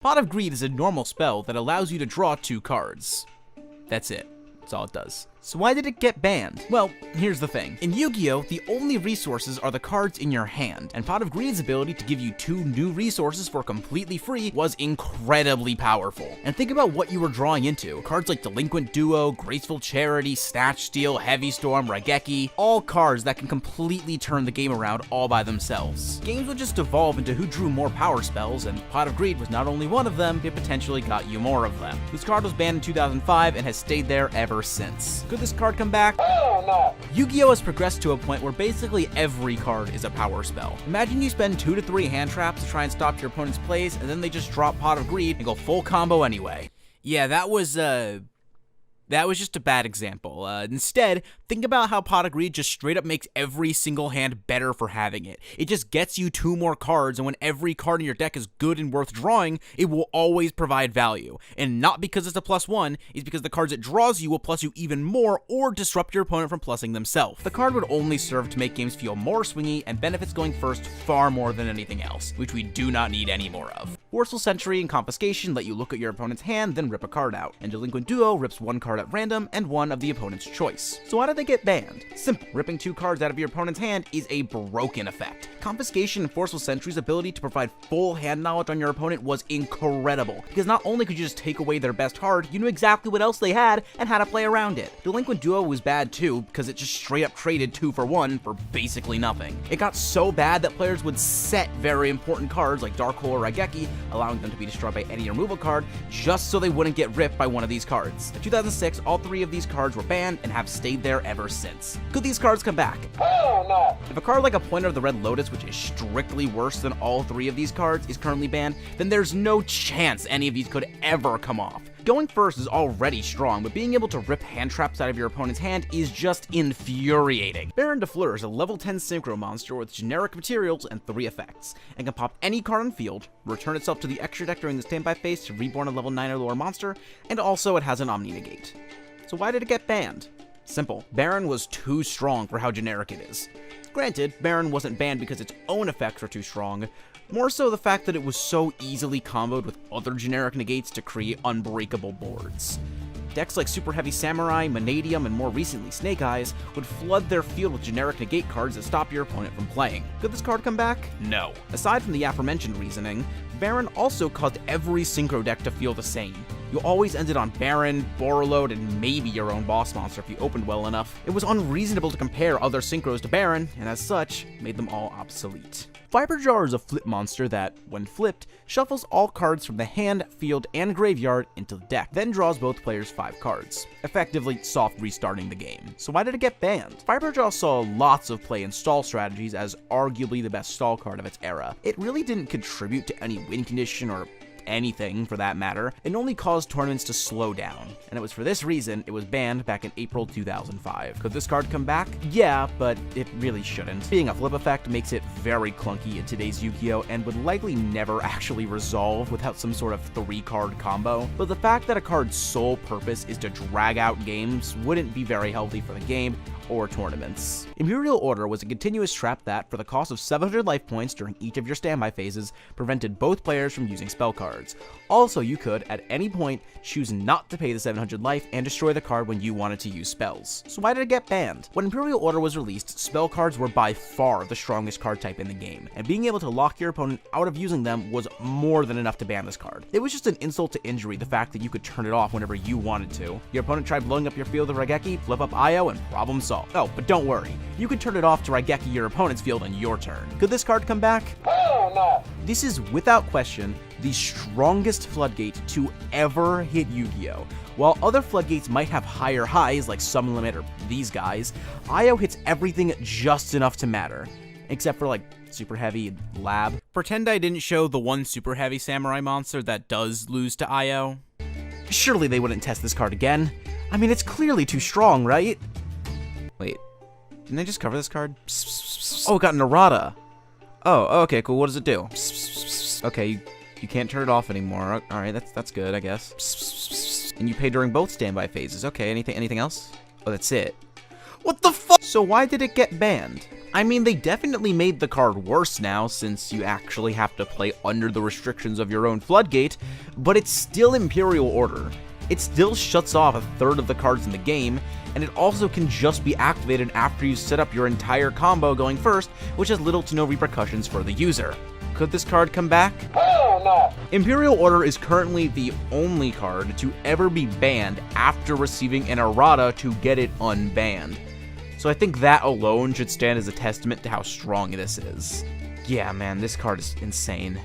Pot of Greed is a normal spell that allows you to draw 2 cards. That's it. That's all it does. So why did it get banned? Well, here's the thing. In Yu-Gi-Oh, the only resources are the cards in your hand, and Pot of Greed's ability to give you 2 new resources for completely free was incredibly powerful. And think about what you were drawing into. Cards like Delinquent Duo, Graceful Charity, Snatch Steal, Heavy Storm, Raigeki, all cards that can completely turn the game around all by themselves. Games would just evolve into who drew more power spells, and Pot of Greed was not only one of them, it potentially got you more of them. This card was banned in 2005 and has stayed there ever since. Could this card come back? Hell no! Yu-Gi-Oh has progressed to a point where basically every card is a power spell. Imagine you spend 2 to 3 hand traps to try and stop your opponent's plays, and then they just drop Pot of Greed and go full combo anyway. Yeah, that was just a bad example. Instead, think about how Pot of Greed just straight up makes every single hand better for having it. It just gets you 2 more cards, and when every card in your deck is good and worth drawing, it will always provide value. And not because it's a +1, it's because the cards it draws you will plus you even more or disrupt your opponent from plussing themselves. The card would only serve to make games feel more swingy and benefits going first far more than anything else, which we do not need any more of. Forceful Sentry and Confiscation let you look at your opponent's hand, then rip a card out, and Delinquent Duo rips 1 card at random and one of the opponent's choice. So why did they get banned? Simple. Ripping 2 cards out of your opponent's hand is a broken effect. Confiscation and Forceful Sentry's ability to provide full hand knowledge on your opponent was incredible, because not only could you just take away their best card, you knew exactly what else they had and how to play around it. Delinquent Duo was bad too, because it just straight up traded 2 for 1 for basically nothing. It got so bad that players would set very important cards like Dark Hole or Raigeki, allowing them to be destroyed by any removal card, just so they wouldn't get ripped by one of these cards. In 2006, all 3 of these cards were banned and have stayed there ever since. Could these cards come back? Hell no! If a card like a Pointer of the Red Lotus, which is strictly worse than all 3 of these cards, is currently banned, then there's no chance any of these could ever come off. Going first is already strong, but being able to rip hand traps out of your opponent's hand is just infuriating. Baron de Fleur is a level 10 synchro monster with generic materials and 3 effects, and can pop any card on field, return itself to the extra deck during the standby phase to reborn a level 9 or lower monster, and also it has an Omni Negate. So why did it get banned? Simple. Baron was too strong for how generic it is. Granted, Baron wasn't banned because its own effects were too strong, more so the fact that it was so easily comboed with other generic negates to create unbreakable boards. Decks like Super Heavy Samurai, Manadium, and more recently Snake Eyes would flood their field with generic negate cards that stop your opponent from playing. Could this card come back? No. Aside from the aforementioned reasoning, Baron also caused every synchro deck to feel the same. You always ended on Baron, Borreload, and maybe your own boss monster if you opened well enough. It was unreasonable to compare other synchros to Baron, and as such, made them all obsolete. Fiber Jar is a flip monster that, when flipped, shuffles all cards from the hand, field, and graveyard into the deck, then draws both players 5 cards, effectively soft restarting the game. So why did it get banned? Fiber Jar saw lots of play in stall strategies as arguably the best stall card of its era. It really didn't contribute to any win condition or anything for that matter, and only caused tournaments to slow down, and it was for this reason it was banned back in April 2005. Could this card come back? Yeah, but it really shouldn't. Being a flip effect makes it very clunky in today's Yu-Gi-Oh! And would likely never actually resolve without some sort of 3-card combo, but the fact that a card's sole purpose is to drag out games wouldn't be very healthy for the game or tournaments. Imperial Order was a continuous trap that, for the cost of 700 life points during each of your standby phases, prevented both players from using spell cards. Also, you could, at any point, choose not to pay the 700 life and destroy the card when you wanted to use spells. So why did it get banned? When Imperial Order was released, spell cards were by far the strongest card type in the game, and being able to lock your opponent out of using them was more than enough to ban this card. It was just an insult to injury the fact that you could turn it off whenever you wanted to. Your opponent tried blowing up your field with Raigeki, flip up Io, and problem solved. Oh, but don't worry, you can turn it off to Raigeki your opponent's field on your turn. Could this card come back? Hell no! This is, without question, the strongest floodgate to ever hit Yu-Gi-Oh! While other floodgates might have higher highs like Summon Limit or these guys, Io hits everything just enough to matter. Except for like Super Heavy and Lab. Pretend I didn't show the one Super Heavy Samurai monster that does lose to Io. Surely they wouldn't test this card again. I mean, it's clearly too strong, right? Wait, didn't I just cover this card? Oh, it got an errata. Oh, okay, cool. What does it do? Okay, you can't turn it off anymore. All right, that's good, I guess. And you pay during both standby phases. Okay, anything else? Oh, that's it. What the fuck? So why did it get banned? I mean, they definitely made the card worse now, since you actually have to play under the restrictions of your own Floodgate, but it's still Imperial Order. It still shuts off a third of the cards in the game, and it also can just be activated after you set up your entire combo going first, which has little to no repercussions for the user. Could this card come back? Hell no! Imperial Order is currently the only card to ever be banned after receiving an errata to get it unbanned. So I think that alone should stand as a testament to how strong this is. Yeah, man, this card is insane.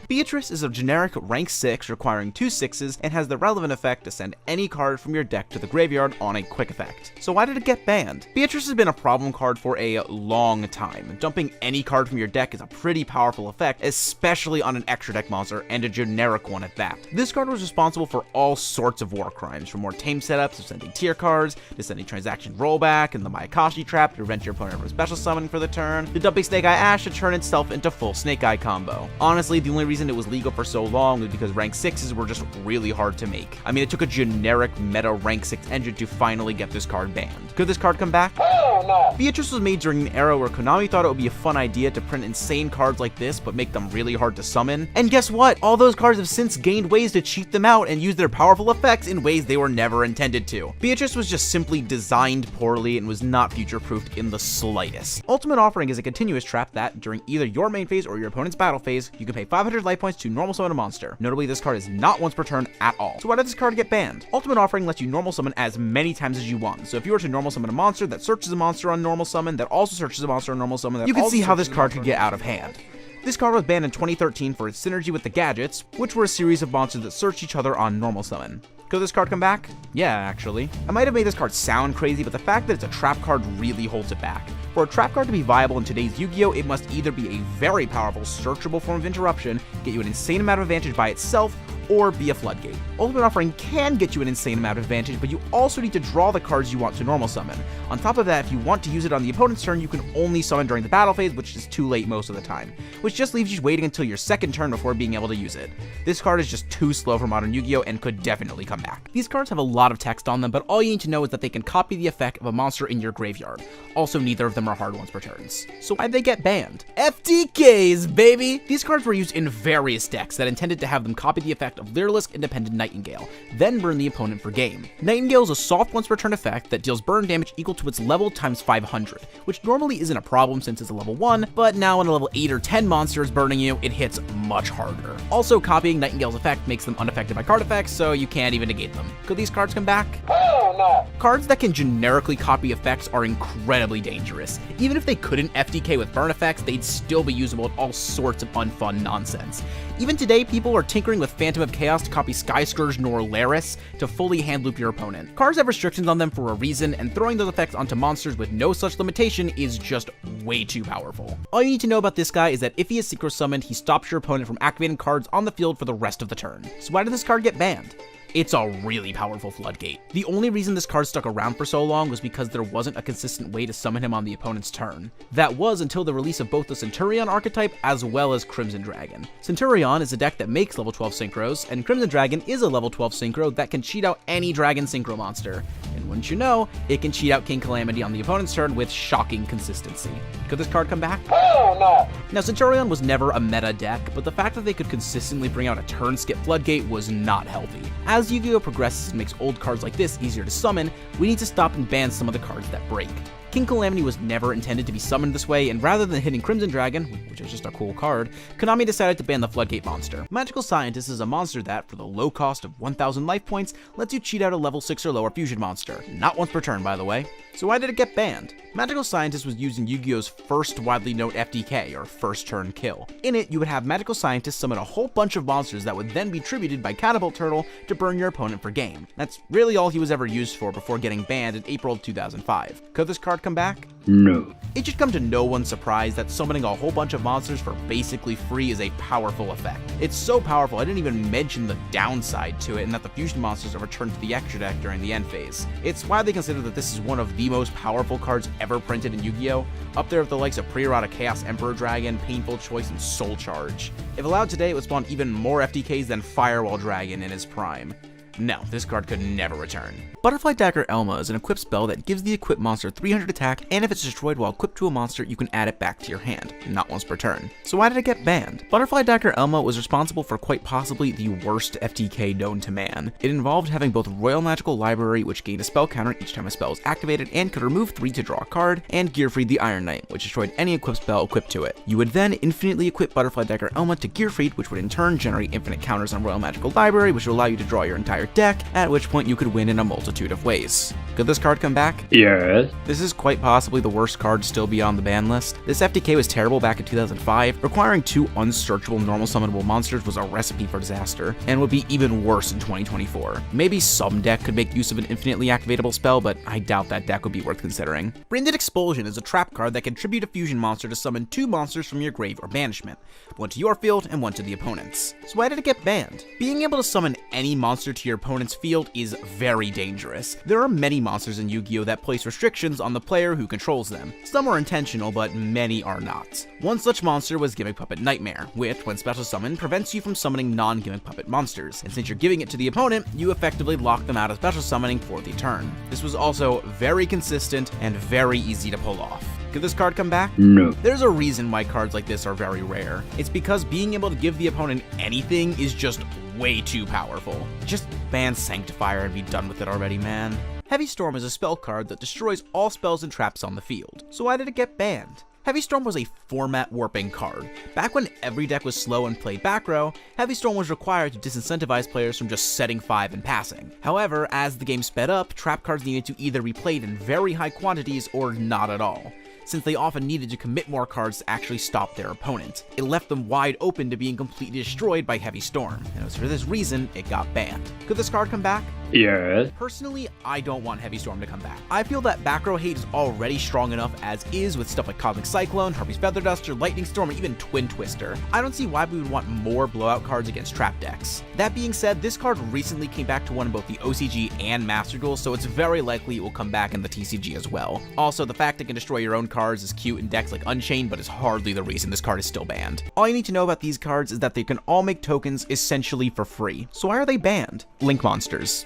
Beatrice is a generic rank 6 requiring 2 6s and has the relevant effect to send any card from your deck to the graveyard on a quick effect. So why did it get banned? Beatrice has been a problem card for a long time. Dumping any card from your deck is a pretty powerful effect, especially on an extra deck monster, and a generic one at that. This card was responsible for all sorts of war crimes, from more tame setups of sending tier cards, to sending transaction rollback and the Mayakashi trap to prevent your opponent from a special summon for the turn, to dumping Snake Eye Ash to turn itself into full Snake Eye combo. Honestly, the only reason it was legal for so long was because rank 6s were just really hard to make. I mean, it took a generic meta rank 6 engine to finally get this card banned. Could this card come back? Hell no! Beatrice was made during an era where Konami thought it would be a fun idea to print insane cards like this but make them really hard to summon. And guess what? All those cards have since gained ways to cheat them out and use their powerful effects in ways they were never intended to. Beatrice was just simply designed poorly and was not future-proofed in the slightest. Ultimate Offering is a continuous trap that, during either your main phase or your opponent's battle phase, you can pay 500 life points to normal summon a monster. Notably, this card is not once per turn at all. So why did this card get banned? Ultimate Offering lets you normal summon as many times as you want. So if you were to normal summon a monster that searches a monster on normal summon, that also searches a monster on normal summon, you can see how this card could get out of hand. This card was banned in 2013 for its synergy with the Gadgets, which were a series of monsters that search each other on normal summon. Could this card come back? Yeah, actually. I might have made this card sound crazy, but the fact that it's a trap card really holds it back. For a trap card to be viable in today's Yu-Gi-Oh, it must either be a very powerful, searchable form of interruption, get you an insane amount of advantage by itself, or be a Floodgate. Ultimate Offering can get you an insane amount of advantage, but you also need to draw the cards you want to normal summon. On top of that, if you want to use it on the opponent's turn, you can only summon during the battle phase, which is too late most of the time, which just leaves you waiting until your second turn before being able to use it. This card is just too slow for modern Yu-Gi-Oh and could definitely come back. These cards have a lot of text on them, but all you need to know is that they can copy the effect of a monster in your graveyard. Also, neither of them are hard ones per turns. So why'd they get banned? FTKs, baby! These cards were used in various decks that intended to have them copy the effect of Lyrilisk Independent Nightingale, then burn the opponent for game. Nightingale is a soft once per turn effect that deals burn damage equal to its level times 500, which normally isn't a problem since it's a level 1, but now when a level 8 or 10 monster is burning you, it hits much harder. Also, copying Nightingale's effect makes them unaffected by card effects, so you can't even negate them. Could these cards come back? Hell no! Cards that can generically copy effects are incredibly dangerous. Even if they couldn't FTK with burn effects, they'd still be usable at all sorts of unfun nonsense. Even today, people are tinkering with Phantom of Chaos to copy Sky Scourge nor Laris to fully hand loop your opponent. Cards have restrictions on them for a reason, and throwing those effects onto monsters with no such limitation is just way too powerful. All you need to know about this guy is that if he is synchro summoned, he stops your opponent from activating cards on the field for the rest of the turn. So why did this card get banned? It's a really powerful Floodgate. The only reason this card stuck around for so long was because there wasn't a consistent way to summon him on the opponent's turn. That was until the release of both the Centurion archetype as well as Crimson Dragon. Centurion is a deck that makes level 12 synchros, and Crimson Dragon is a level 12 synchro that can cheat out any dragon synchro monster. And wouldn't you know, it can cheat out King Calamity on the opponent's turn with shocking consistency. Could this card come back? Hell no! Now, Centurion was never a meta deck, but the fact that they could consistently bring out a turn skip Floodgate was not healthy. As Yu-Gi-Oh progresses and makes old cards like this easier to summon, we need to stop and ban some of the cards that break. King Calamity was never intended to be summoned this way, and rather than hitting Crimson Dragon, which is just a cool card, Konami decided to ban the Floodgate monster. Magical Scientist is a monster that, for the low cost of 1000 life points, lets you cheat out a level 6 or lower fusion monster. Not once per turn, by the way. So why did it get banned? Magical Scientist was used in Yu-Gi-Oh's first widely known FTK, or first turn kill. In it, you would have Magical Scientist summon a whole bunch of monsters that would then be tributed by Catapult Turtle to burn your opponent for game. That's really all he was ever used for before getting banned in April of 2005. Could this card come back? No. It should come to no one's surprise that summoning a whole bunch of monsters for basically free is a powerful effect. It's so powerful I didn't even mention the downside to it, and that the fusion monsters are returned to the extra deck during the end phase. It's widely considered that this is one of the most powerful cards ever printed in Yu-Gi-Oh!, up there with the likes of Pre-Errata Chaos Emperor Dragon, Painful Choice, and Soul Charge. If allowed today, it would spawn even more FTKs than Firewall Dragon in his prime. No, this card could never return. Butterfly Dagger Elma is an equipped spell that gives the equipped monster 300 attack, and if it's destroyed while equipped to a monster, you can add it back to your hand, not once per turn. So why did it get banned? Butterfly Dagger Elma was responsible for quite possibly the worst FTK known to man. It involved having both Royal Magical Library, which gained a spell counter each time a spell is activated and could remove 3 to draw a card, and Gearfried the Iron Knight, which destroyed any equipped spell equipped to it. You would then infinitely equip Butterfly Dagger Elma to Gearfried, which would in turn generate infinite counters on Royal Magical Library, which would allow you to draw your entire deck, at which point you could win in a multitude of ways. Could this card come back? Yes. This is quite possibly the worst card to still be on the ban list. This FTK was terrible back in 2005. Requiring 2 unsearchable normal summonable monsters was a recipe for disaster, and would be even worse in 2024. Maybe some deck could make use of an infinitely activatable spell, but I doubt that deck would be worth considering. Branded Expulsion is a trap card that can tribute a fusion monster to summon 2 monsters from your grave or banishment, 1 to your field and 1 to the opponent's. So why did it get banned? Being able to summon any monster to your opponent's field is very dangerous. There are many monsters in Yu-Gi-Oh! That place restrictions on the player who controls them. Some are intentional, but many are not. One such monster was Gimmick Puppet Nightmare, which, when special summoned, prevents you from summoning non-Gimmick Puppet monsters, and since you're giving it to the opponent, you effectively lock them out of special summoning for the turn. This was also very consistent and very easy to pull off. Could this card come back? No. There's a reason why cards like this are very rare. It's because being able to give the opponent anything is just way too powerful. Just ban Sanctifier and be done with it already, man. Heavy Storm is a spell card that destroys all spells and traps on the field. So why did it get banned? Heavy Storm was a format warping card. Back when every deck was slow and played back row, Heavy Storm was required to disincentivize players from just setting 5 and passing. However, as the game sped up, trap cards needed to either be played in very high quantities or not at all, since they often needed to commit more cards to actually stop their opponent. It left them wide open to being completely destroyed by Heavy Storm, and it was for this reason it got banned. Could this card come back? Yes. Personally, I don't want Heavy Storm to come back. I feel that back row hate is already strong enough as is with stuff like Cosmic Cyclone, Harpy's Feather Duster, Lightning Storm, and even Twin Twister. I don't see why we would want more blowout cards against trap decks. That being said, this card recently came back to one in both the OCG and Master Duel, so it's very likely it will come back in the TCG as well. Also, the fact it can destroy your own cards is cute in decks like Unchained, but is hardly the reason this card is still banned. All you need to know about these cards is that they can all make tokens essentially for free. So why are they banned? Link monsters.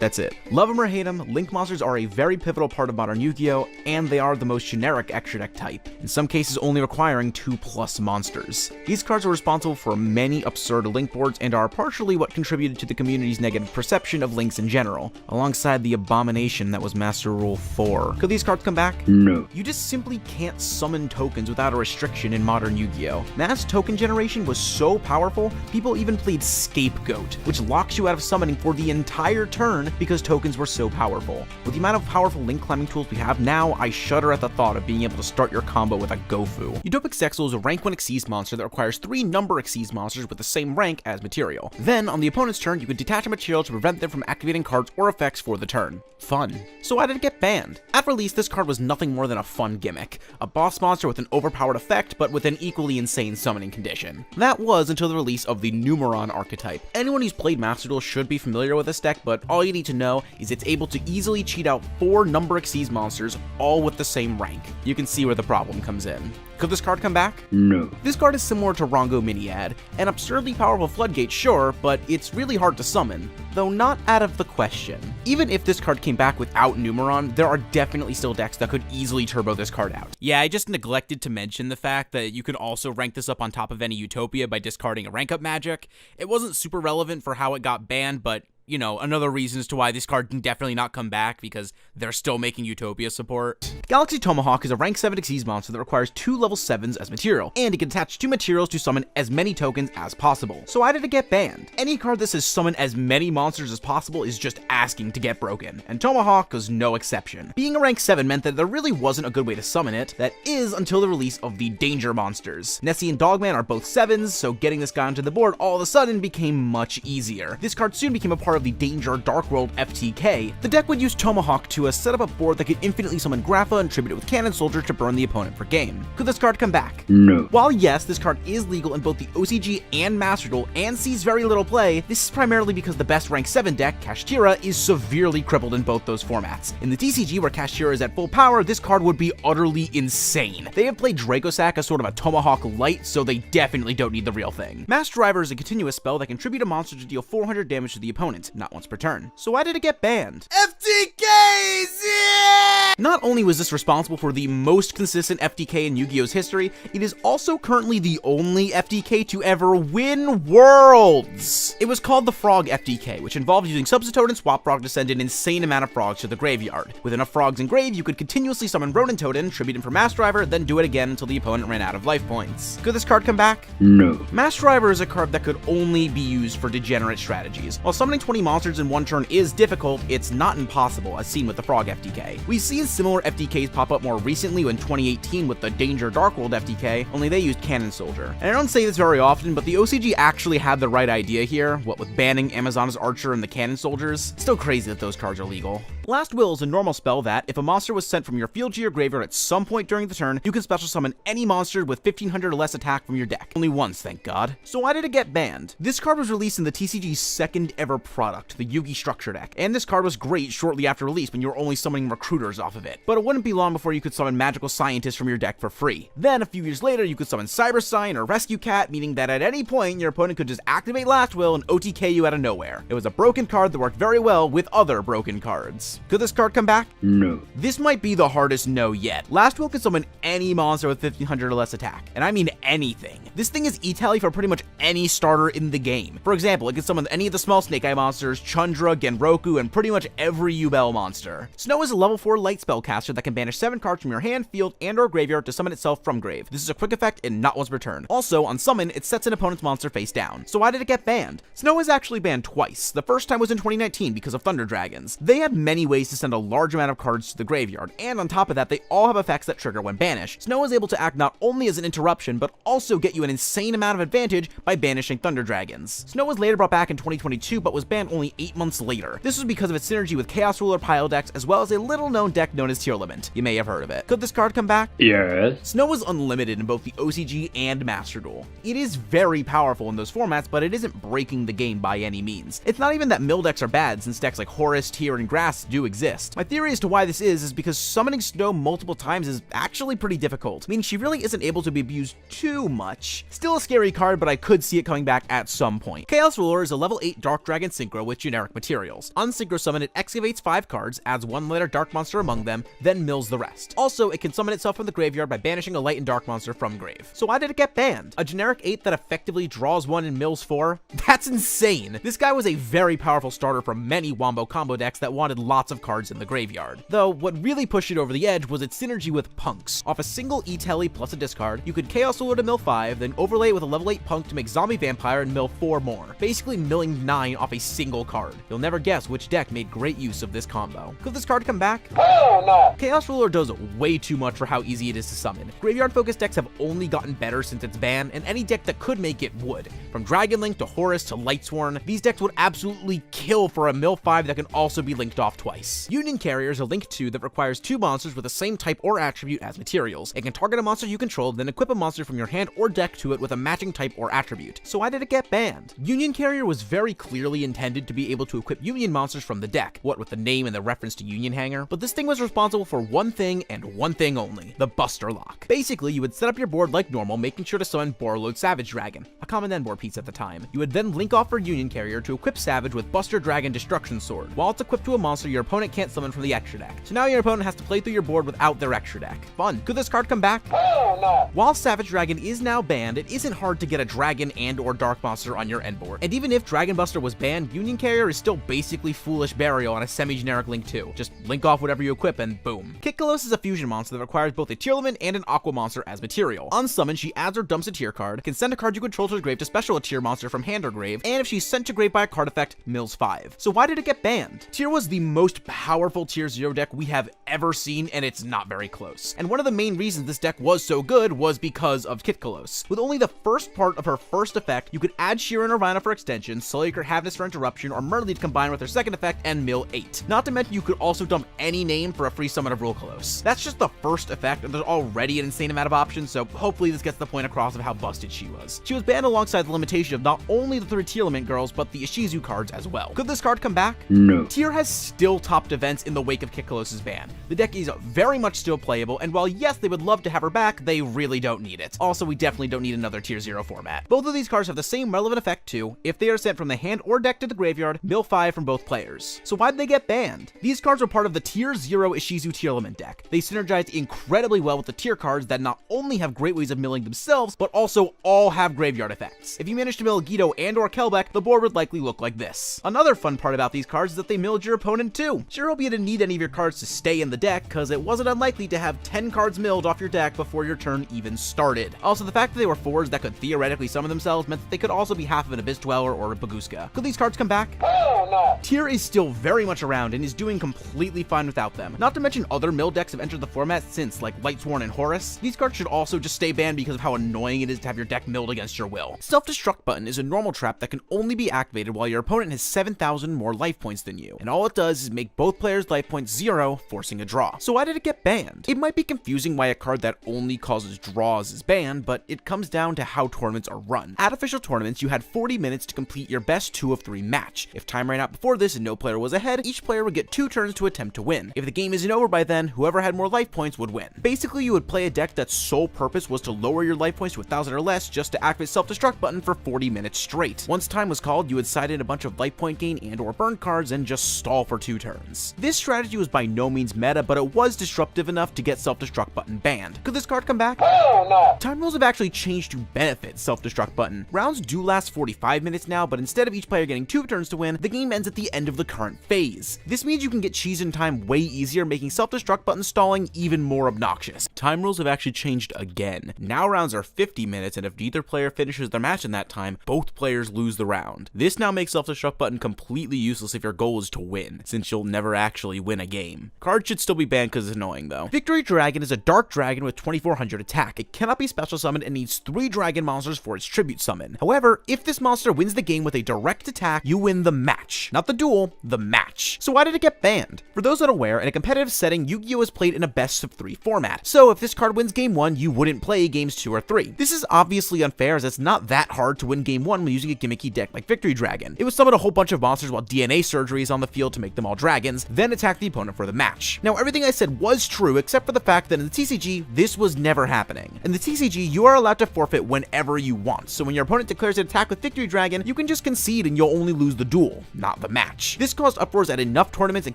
That's it. Love them or hate them, Link monsters are a very pivotal part of modern Yu-Gi-Oh! And they are the most generic extra deck type, in some cases only requiring 2+ monsters. These cards are responsible for many absurd Link boards and are partially what contributed to the community's negative perception of Links in general, alongside the abomination that was Master Rule 4. Could these cards come back? No. You just simply can't summon tokens without a restriction in modern Yu-Gi-Oh! Mass token generation was so powerful, people even played Scapegoat, which locks you out of summoning for the entire turn because tokens were so powerful. With the amount of powerful link climbing tools we have now, I shudder at the thought of being able to start your combo with a Gofu. Utopic Sexel is a rank 1 Xyz monster that requires 3 number Xyz monsters with the same rank as material. Then, on the opponent's turn, you can detach a material to prevent them from activating cards or effects for the turn. Fun. So why did it get banned? At release, this card was nothing more than a fun gimmick. A boss monster with an overpowered effect, but with an equally insane summoning condition. That was until the release of the Numeron archetype. Anyone who's played Master Duel should be familiar with this deck, but all you need to know is it's able to easily cheat out 4 number Xyz monsters, all with the same rank. You can see where the problem comes in. Could this card come back? No. This card is similar to Rongo Miniad, an absurdly powerful floodgate, sure, but it's really hard to summon, though not out of the question. Even if this card came back without Numeron, there are definitely still decks that could easily turbo this card out. Yeah, I just neglected to mention the fact that you can also rank this up on top of any Utopia by discarding a rank up magic. It wasn't super relevant for how it got banned, but you know, another reason as to why this card can definitely not come back, because they're still making Utopia support. Galaxy Tomahawk is a rank 7 Xyz monster that requires 2 level 7s as material, and it can attach 2 materials to summon as many tokens as possible. So why did it get banned? Any card that says summon as many monsters as possible is just asking to get broken, and Tomahawk was no exception. Being a rank 7 meant that there really wasn't a good way to summon it, that is until the release of the Danger monsters. Nessie and Dogman are both 7s, so getting this guy onto the board all of a sudden became much easier. This card soon became a part of the Danger Dark World FTK. The deck would use Tomahawk to set up a board that could infinitely summon Grapha and tribute it with Cannon Soldier to burn the opponent for game. Could this card come back? No. While yes, this card is legal in both the OCG and Master Duel and sees very little play, this is primarily because the best rank 7 deck, Kashtira, is severely crippled in both those formats. In the TCG, where Kashtira is at full power, this card would be utterly insane. They have played Dracosack as sort of a Tomahawk light, so they definitely don't need the real thing. Mass Driver is a continuous spell that can tribute a monster to deal 400 damage to the opponent. opponent, not once per turn. So why did it get banned? FTKs! Yeah! Not only was this responsible for the most consistent FTK in Yu-Gi-Oh's history, it is also currently the only FTK to ever win Worlds! It was called the Frog FTK, which involved using Substitute and Swap Frog to send an insane amount of frogs to the graveyard. With enough frogs in grave, you could continuously summon Ronin Totem, tribute him for Mass Driver, then do it again until the opponent ran out of life points. Could this card come back? No. Mass Driver is a card that could only be used for degenerate strategies. While summoning 20 monsters in one turn is difficult, it's not impossible, as seen with the Frog FTK. We've seen similar FTKs pop up more recently in 2018 with the Danger Dark World FTK, only they used Cannon Soldier. And I don't say this very often, but the OCG actually had the right idea here, what with banning Amazon's Archer and the Cannon Soldiers. Still crazy that those cards are legal. Last Will is a normal spell that, if a monster was sent from your field to your graveyard at some point during the turn, you can special summon any monster with 1500 or less attack from your deck. Only once, thank God. So why did it get banned? This card was released in the TCG's second ever product, the Yugi Structure Deck, and this card was great shortly after release when you were only summoning recruiters off of it. But it wouldn't be long before you could summon Magical Scientists from your deck for free. Then, a few years later, you could summon Cyber Sign or Rescue Cat, meaning that at any point, your opponent could just activate Last Will and OTK you out of nowhere. It was a broken card that worked very well with other broken cards. Could this card come back? No. This might be the hardest no yet. Last Will can summon any monster with 1500 or less attack, and I mean anything. This thing is E-tally for pretty much any starter in the game. For example, it can summon any of the small Snake Eye monsters, Chundra, Genroku, and pretty much every Yubel monster. Snow is a level 4 light spellcaster that can banish 7 cards from your hand, field, and or graveyard to summon itself from grave. This is a quick effect and not once per turn. Also, on summon, it sets an opponent's monster face down. So why did it get banned? Snow is actually banned twice. The first time was in 2019 because of Thunder Dragons. They had many ways to send a large amount of cards to the graveyard, and on top of that, they all have effects that trigger when banished. Snow is able to act not only as an interruption, but also get you an insane amount of advantage by banishing Thunder Dragons. Snow was later brought back in 2022, but was banned only 8 months later. This was because of its synergy with Chaos Ruler pile decks, as well as a little-known deck known as Tearlament. You may have heard of it. Could this card come back? Yes. Snow is unlimited in both the OCG and Master Duel. It is very powerful in those formats, but it isn't breaking the game by any means. It's not even that mill decks are bad, since decks like Horus, Tyr, and Grass do exist. My theory as to why this is because summoning Snow multiple times is actually pretty difficult, meaning she really isn't able to be abused too much. Still a scary card, but I could see it coming back at some point. Chaos Ruler is a level 8 Dark Dragon Synchro with generic materials. On Synchro Summon, it excavates 5 cards, adds 1 light or dark monster among them, then mills the rest. Also, it can summon itself from the graveyard by banishing a light and dark monster from grave. So why did it get banned? A generic 8 that effectively draws 1 and mills 4? That's insane! This guy was a very powerful starter for many Wombo combo decks that wanted lots of cards in the graveyard. Though, what really pushed it over the edge was its synergy with Punks. Off a single E-tally plus a discard, you could Chaos Ruler to mill 5, then overlay it with a level 8 Punk to make Zombie Vampire and mill 4 more, basically milling 9 off a single card. You'll never guess which deck made great use of this combo. Could this card come back? Hell no. Chaos Ruler does way too much for how easy it is to summon. Graveyard-focused decks have only gotten better since its ban, and any deck that could make it would. From Dragon Link to Horus to Lightsworn, these decks would absolutely kill for a mill 5 that can also be linked off twice. Union Carrier is a link 2 that requires 2 monsters with the same type or attribute as materials. It can target a monster you control, then equip a monster from your hand or deck to it with a matching type or attribute. So why did it get banned? Union Carrier was very clearly intended to be able to equip Union monsters from the deck, what with the name and the reference to Union Hanger, but this thing was responsible for one thing and one thing only, the Buster Lock. Basically, you would set up your board like normal, making sure to summon Borreload Savage Dragon, a common end board piece at the time. You would then link off for Union Carrier to equip Savage with Buster Dragon Destruction Sword. While it's equipped to a monster your opponent can't summon from the extra deck. So now your opponent has to play through your board without their extra deck. Fun. Could this card come back? Hell no. While Savage Dragon is now banned, it isn't hard to get a dragon and or dark monster on your end board. And even if Dragon Buster was banned, Union Carrier is still basically Foolish Burial on a semi-generic link 2. Just link off whatever you equip and boom. Kitkalos is a fusion monster that requires both a Tearlament and an Aqua monster as material. On summon, she adds or dumps a tier card, can send a card you control to the grave to special a tier monster from hand or grave, and if she's sent to grave by a card effect, mills 5. So why did it get banned? Tier was the most powerful tier 0 deck we have ever seen, and it's not very close. And one of the main reasons this deck was so good was because of Kitkalos. With only the first part of her first effect, you could add Sheeran or Rhino for extension, Sulliker Havness for interruption, or Merly to combine with her second effect and mill 8. Not to mention you could also dump any name for a free summon of Rulkalos. That's just the first effect, and there's already an insane amount of options, so hopefully this gets the point across of how busted she was. She was banned alongside the limitation of not only the 3 tier limit girls, but the Ishizu cards as well. Could this card come back? No. Tier has still topped events in the wake of Kikkolos's ban. The deck is very much still playable, and while yes, they would love to have her back, they really don't need it. Also, we definitely don't need another Tier 0 format. Both of these cards have the same relevant effect too. If they are sent from the hand or deck to the graveyard, mill 5 from both players. So why'd they get banned? These cards were part of the Tier 0 Ishizu tier limit deck. They synergize incredibly well with the tier cards that not only have great ways of milling themselves, but also all have graveyard effects. If you manage to mill Yugioh and or Kelbeck, the board would likely look like this. Another fun part about these cards is that they milled your opponent too. Sure hope you didn't need any of your cards to stay in the deck, cause it wasn't unlikely to have 10 cards milled off your deck before your turn even started. Also, the fact that they were 4s that could theoretically summon themselves meant that they could also be half of an Abyss Dweller or a Baguska. Could these cards come back? Hell no. Tier is still very much around and is doing completely fine without them. Not to mention other mill decks have entered the format since, like Lightsworn and Horus. These cards should also just stay banned because of how annoying it is to have your deck milled against your will. Self-Destruct button is a normal trap that can only be activated while your opponent has 7,000 more life points than you, and all it does is make both players' life points 0, forcing a draw. So why did it get banned? It might be confusing why a card that only causes draws is banned, but it comes down to how tournaments are run. At official tournaments, you had 40 minutes to complete your best 2 of 3 match. If time ran out before this and no player was ahead, each player would get 2 turns to attempt to win. If the game isn't over by then, whoever had more life points would win. Basically, you would play a deck that's sole purpose was to lower your life points to 1,000 or less just to activate Self-Destruct button for 40 minutes straight. Once time was called, you would side in a bunch of life point gain and or burn cards and just stall for 2 turns. This strategy was by no means meta, but it was disruptive enough to get Self-Destruct button banned. Could this card come back? Hell no. Time rules have actually changed to benefit Self-Destruct button. Rounds do last 45 minutes now, but instead of each player getting 2 turns to win, the game ends at the end of the current phase. This means you can get cheese in time way easier, making Self-Destruct button stalling even more obnoxious. Time rules have actually changed again. Now rounds are 50 minutes, and if neither player finishes their match in that time, both players lose the round. This now makes Self-Destruct button completely useless if your goal is to win, since you'll never actually win a game. Cards should still be banned because it's annoying though. Victory Dragon is a dark dragon with 2400 attack. It cannot be special summoned and needs 3 dragon monsters for its tribute summon. However, if this monster wins the game with a direct attack, you win the match. Not the duel, the match. So why did it get banned? For those unaware, in a competitive setting, Yu-Gi-Oh is played in a best of 3 format. So if this card wins game 1, you wouldn't play games 2 or 3. This is obviously unfair, as it's not that hard to win game 1 when using a gimmicky deck like Victory Dragon. It would summon a whole bunch of monsters while DNA surgery is on the field to make them all dragons, then attack the opponent for the match. Now, everything I said was true, except for the fact that in the TCG, this was never happening. In the TCG, you are allowed to forfeit whenever you want, so when your opponent declares an attack with Victory Dragon, you can just concede and you'll only lose the duel, not the match. This caused uproars at enough tournaments and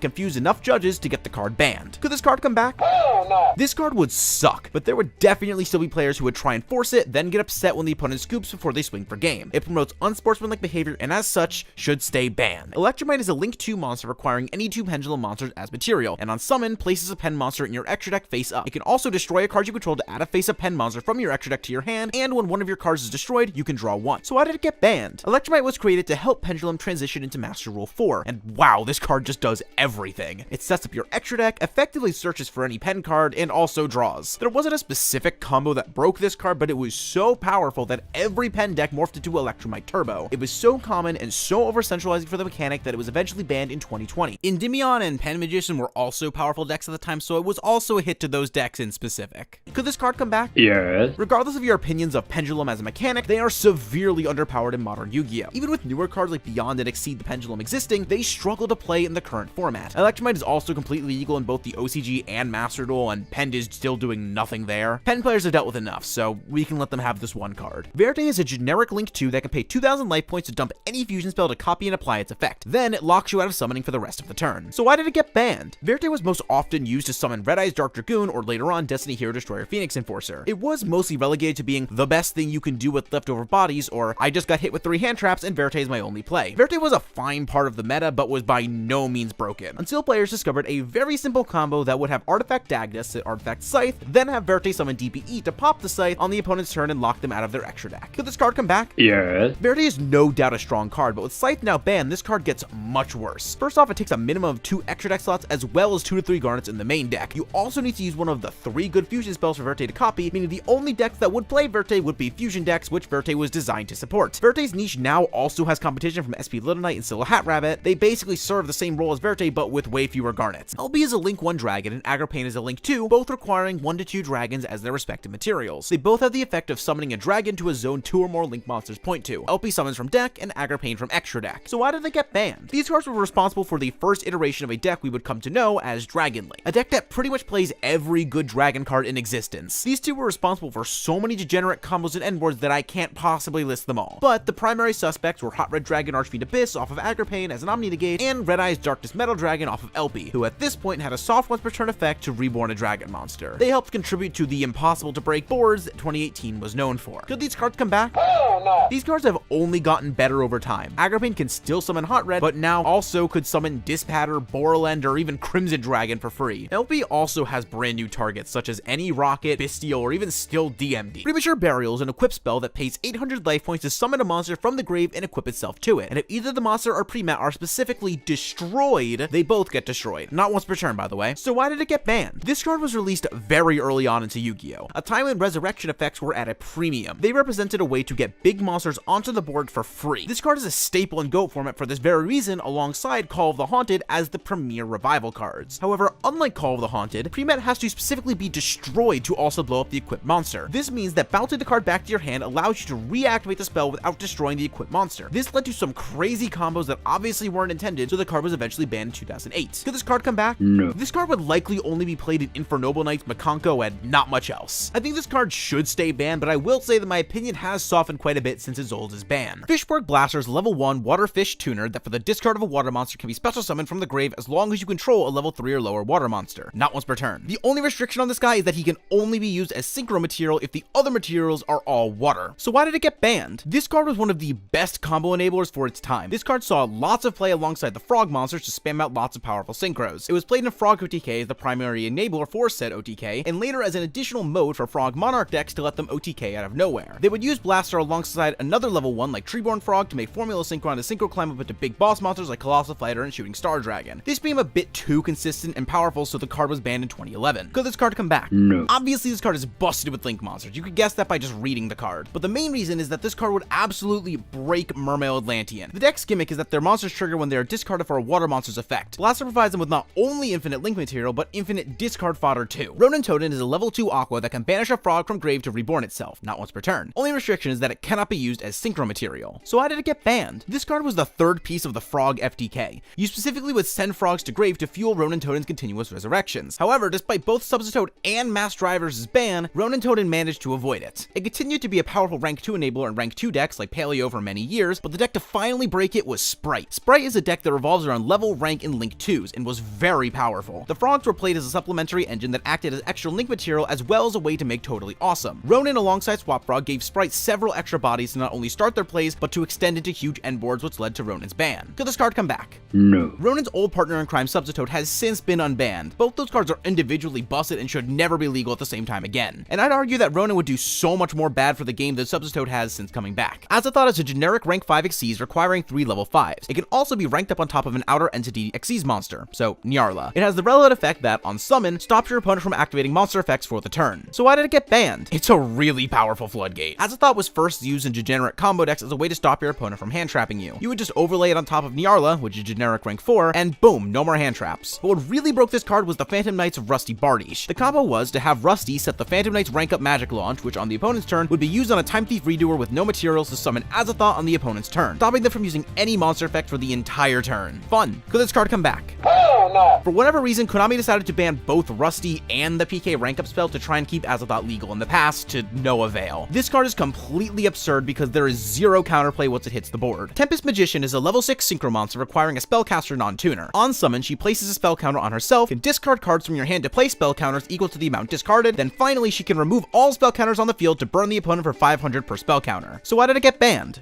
confused enough judges to get the card banned. Could this card come back? Hell no. This card would suck, but there would definitely still be players who would try and force it, then get upset when the opponent scoops before they swing for game. It promotes unsportsmanlike behavior and as such, should stay banned. Electromite is a Link 2 monster requiring any 2 pendulum monsters as material, and on summon, places a pen monster in your extra deck face up. It can also destroy a card you control to add a face up pen monster from your extra deck to your hand, and when one of your cards is destroyed, you can draw 1. So why did it get banned? Electromite was created to help Pendulum transition into Master Rule 4, and wow, this card just does everything. It sets up your extra deck, effectively searches for any pen card, and also draws. There wasn't a specific combo that broke this card, but it was so powerful that every pen deck morphed into Electromite Turbo. It was so common and so over-centralizing for the mechanic that it was eventually banned in 2020. Endymion and Pen Magician were also powerful decks at the time, so it was also a hit to those decks in specific. Could this card come back? Yes. Regardless of your opinions of Pendulum as a mechanic, they are severely underpowered in modern Yu-Gi-Oh! Even with newer cards like Beyond and Exceed the Pendulum existing, they struggle to play in the current format. Electromite is also completely legal in both the OCG and Master Duel, and Pen is still doing nothing there. Pen players have dealt with enough, so we can let them have this one card. Verte is a generic Link 2 that can pay 2,000 life points to dump any fusion spell to copy and apply its effect. Then it locks you out of summoning for the rest of the turn. So why did it get banned? Verte was most often used to summon Red Eye's Dark Dragoon, or later on Destiny Hero Destroyer Phoenix Enforcer. It was mostly relegated to being the best thing you can do with leftover bodies, or I just got hit with 3 hand traps and Verte is my only play. Verte was a fine part of the meta, but was by no means broken, until players discovered a very simple combo that would have Artifact Dagdas to Artifact Scythe, then have Verte summon DPE to pop the Scythe on the opponent's turn and lock them out of their extra deck. Could this card come back? Yes. Verte is no doubt a strong card, but with Scythe now banned, this card gets much worse. First off, it takes a minimum of 2 extra deck slots as well as 2 to 3 Garnets in the main deck. You also need to use one of the 3 good fusion spells for Verte to copy, meaning the only decks that would play Verte would be fusion decks, which Verte was designed to support. Verte's niche now also has competition from SP Little Knight and Still Hat Rabbit, they basically serve the same role as Verte but with way fewer garnets. LB is a Link 1 dragon and Agripane is a Link 2, both requiring 1 to 2 dragons as their respective materials. They both have the effect of summoning a dragon to a zone 2 or more Link monsters point to. LP summons from deck and Agripane from extra deck. So why did they get banned? These cards were responsible for the first iteration of a deck we would come to know as Dragon Link, a deck that pretty much plays every good dragon card in existence. These two were responsible for so many degenerate combos and endboards that I can't possibly list them all. But the primary suspects were Hot Red Dragon Archfiend Abyss off of Agripane as an Omni Negate, and Red Eye's Darkness Metal Dragon off of LP, who at this point had a soft once per turn effect to reborn a dragon monster. They helped contribute to the impossible to break boards that 2018 was known for. Could these cards come back? Hell no! These cards have only gotten better over time. Agripane can still summon Hot Red, but now also could summon Dispatter, Borland, or even Crimson Dragon for free. LP also has brand new targets such as any Rocket, Bestial, or even still DMD. Premature Burial is an equip spell that pays 800 life points to summon a monster from the grave and equip itself to it. And if either the monster or pre-mat are specifically destroyed, they both get destroyed. Not once per turn, by the way. So why did it get banned? This card was released very early on into Yu-Gi-Oh! A time when resurrection effects were at a premium. They represented a way to get big monsters onto the board for free. This card is a staple in GOAT format for this very reason, alongside Call of the Haunted as the premier revival cards. However, unlike Call of the Haunted, pre-mat has to specifically be destroyed to also blow up the equipped monster. This means that bouncing the card back to your hand allows you to reactivate the spell without destroying the equipped monster. This led to some crazy combos that obviously weren't intended, so the card was eventually banned in 2008. Could this card come back? No. This card would likely only be played in Infernoble Knights, Makonko, and not much else. I think this card should stay banned, but I will say that my opinion has softened quite a bit since Izolde's ban. Fishborg Blaster is a level 1 water fish tuner that for the discard of a water monster can be special summoned from the grave as long as you control a level 3 or lower water monster, not once per turn. The only restriction on this guy is that he can only be used as synchro material if the other materials are all water. So why did it get banned? This card was one of the best combo enablers for its time. This card saw lots of play alongside the frog monsters to spam out lots of powerful synchros. It was played in Frog OTK as the primary enabler for said OTK, and later as an additional mode for Frog Monarch decks to let them OTK out of nowhere. They would use Blaster alongside another level 1 like Treeborn Frog to make Formula Synchro and a synchro climb up into big boss monsters like Colossal Fighter and Shooting Star Dragon. This became a bit too consistent and powerful, so the card was banned in 2011. Could this card come back? No. Obviously this card is busted with Link monsters. You could guess that by just reading the card. But the main reason is that this card would absolutely break Mermail Atlantean. The deck's gimmick is that their monsters trigger when they are discarded for a water monster's effect. Blaster provides them with not only infinite Link material, but infinite discard fodder too. Ronin Totem is a level 2 aqua that can banish a frog from grave to reborn itself, not once per turn. Only restriction is that it cannot be used as synchro material. So why did it get banned? This card was the third piece of the frog FTK. You specifically would send frogs to grave to fuel Ronin Totem's continuous resurrections. However, despite both Substitute and Mass Driver's ban, Ronin Totem managed to avoid it. It continued to be a powerful rank 2 enabler in rank 2 decks like Paleo for many years, but the deck to finally break it was Sprite. Sprite is a deck that revolves around level, rank, and Link 2s, and was very powerful. The frogs were played as a supplementary engine that acted as extra Link material as well as a way to make totally awesome. Ronin alongside Swap Frog gave Sprite several extra bodies to not only start their plays, but to extend into huge endboards, which led to Ronin's ban. Could this card come back? No. Ronin's old partner in crime, Substitute, has since been unbanned. Both those cards are individually busted and should never be legal at the same time again. And I'd argue that Ronin would do so much more bad for the game than Substitute has since coming back. Azathoth is a generic rank 5 Xyz requiring 3 level 5s. It can also be ranked up on top of an outer entity Xyz monster, so Nyarla. It has the relevant effect that, on summon, stops your opponent from activating monster effects for the turn. So why did it get banned? It's a really powerful floodgate. Azathoth was first used in degenerate combo decks as a way to stop your opponent from hand trapping you. You would just overlay it on top of Nyarla, which is generic rank 4, and boom, no more hand traps. But what really broke this card was the Phantom Knights of Rusty Bardiche. The combo was to have Rusty set the Phantom Knights rank up magic launch, which on the opponent's turn would be used on a Time Thief Redoer with no materials to summon Azathoth on the opponent's turn, stopping them from using any monster effect for the entire turn. Fun. Could this card come back? Hell no! For whatever reason, Konami decided to ban both Rusty and the PK rank up spell to try and keep Azathoth legal in the past, to no avail. This card is completely absurd because there is zero counterplay once it hits the board. Tempest Magician is a level 6 synchro monster requiring a spellcaster non-tuner. On summon, she places a spell counter on herself, can discard cards from your hand to play spell counters equal to the amount discarded, then finally she can remove all spell counters on the field to burn the opponent for 500 per spell counter. So why did it get banned?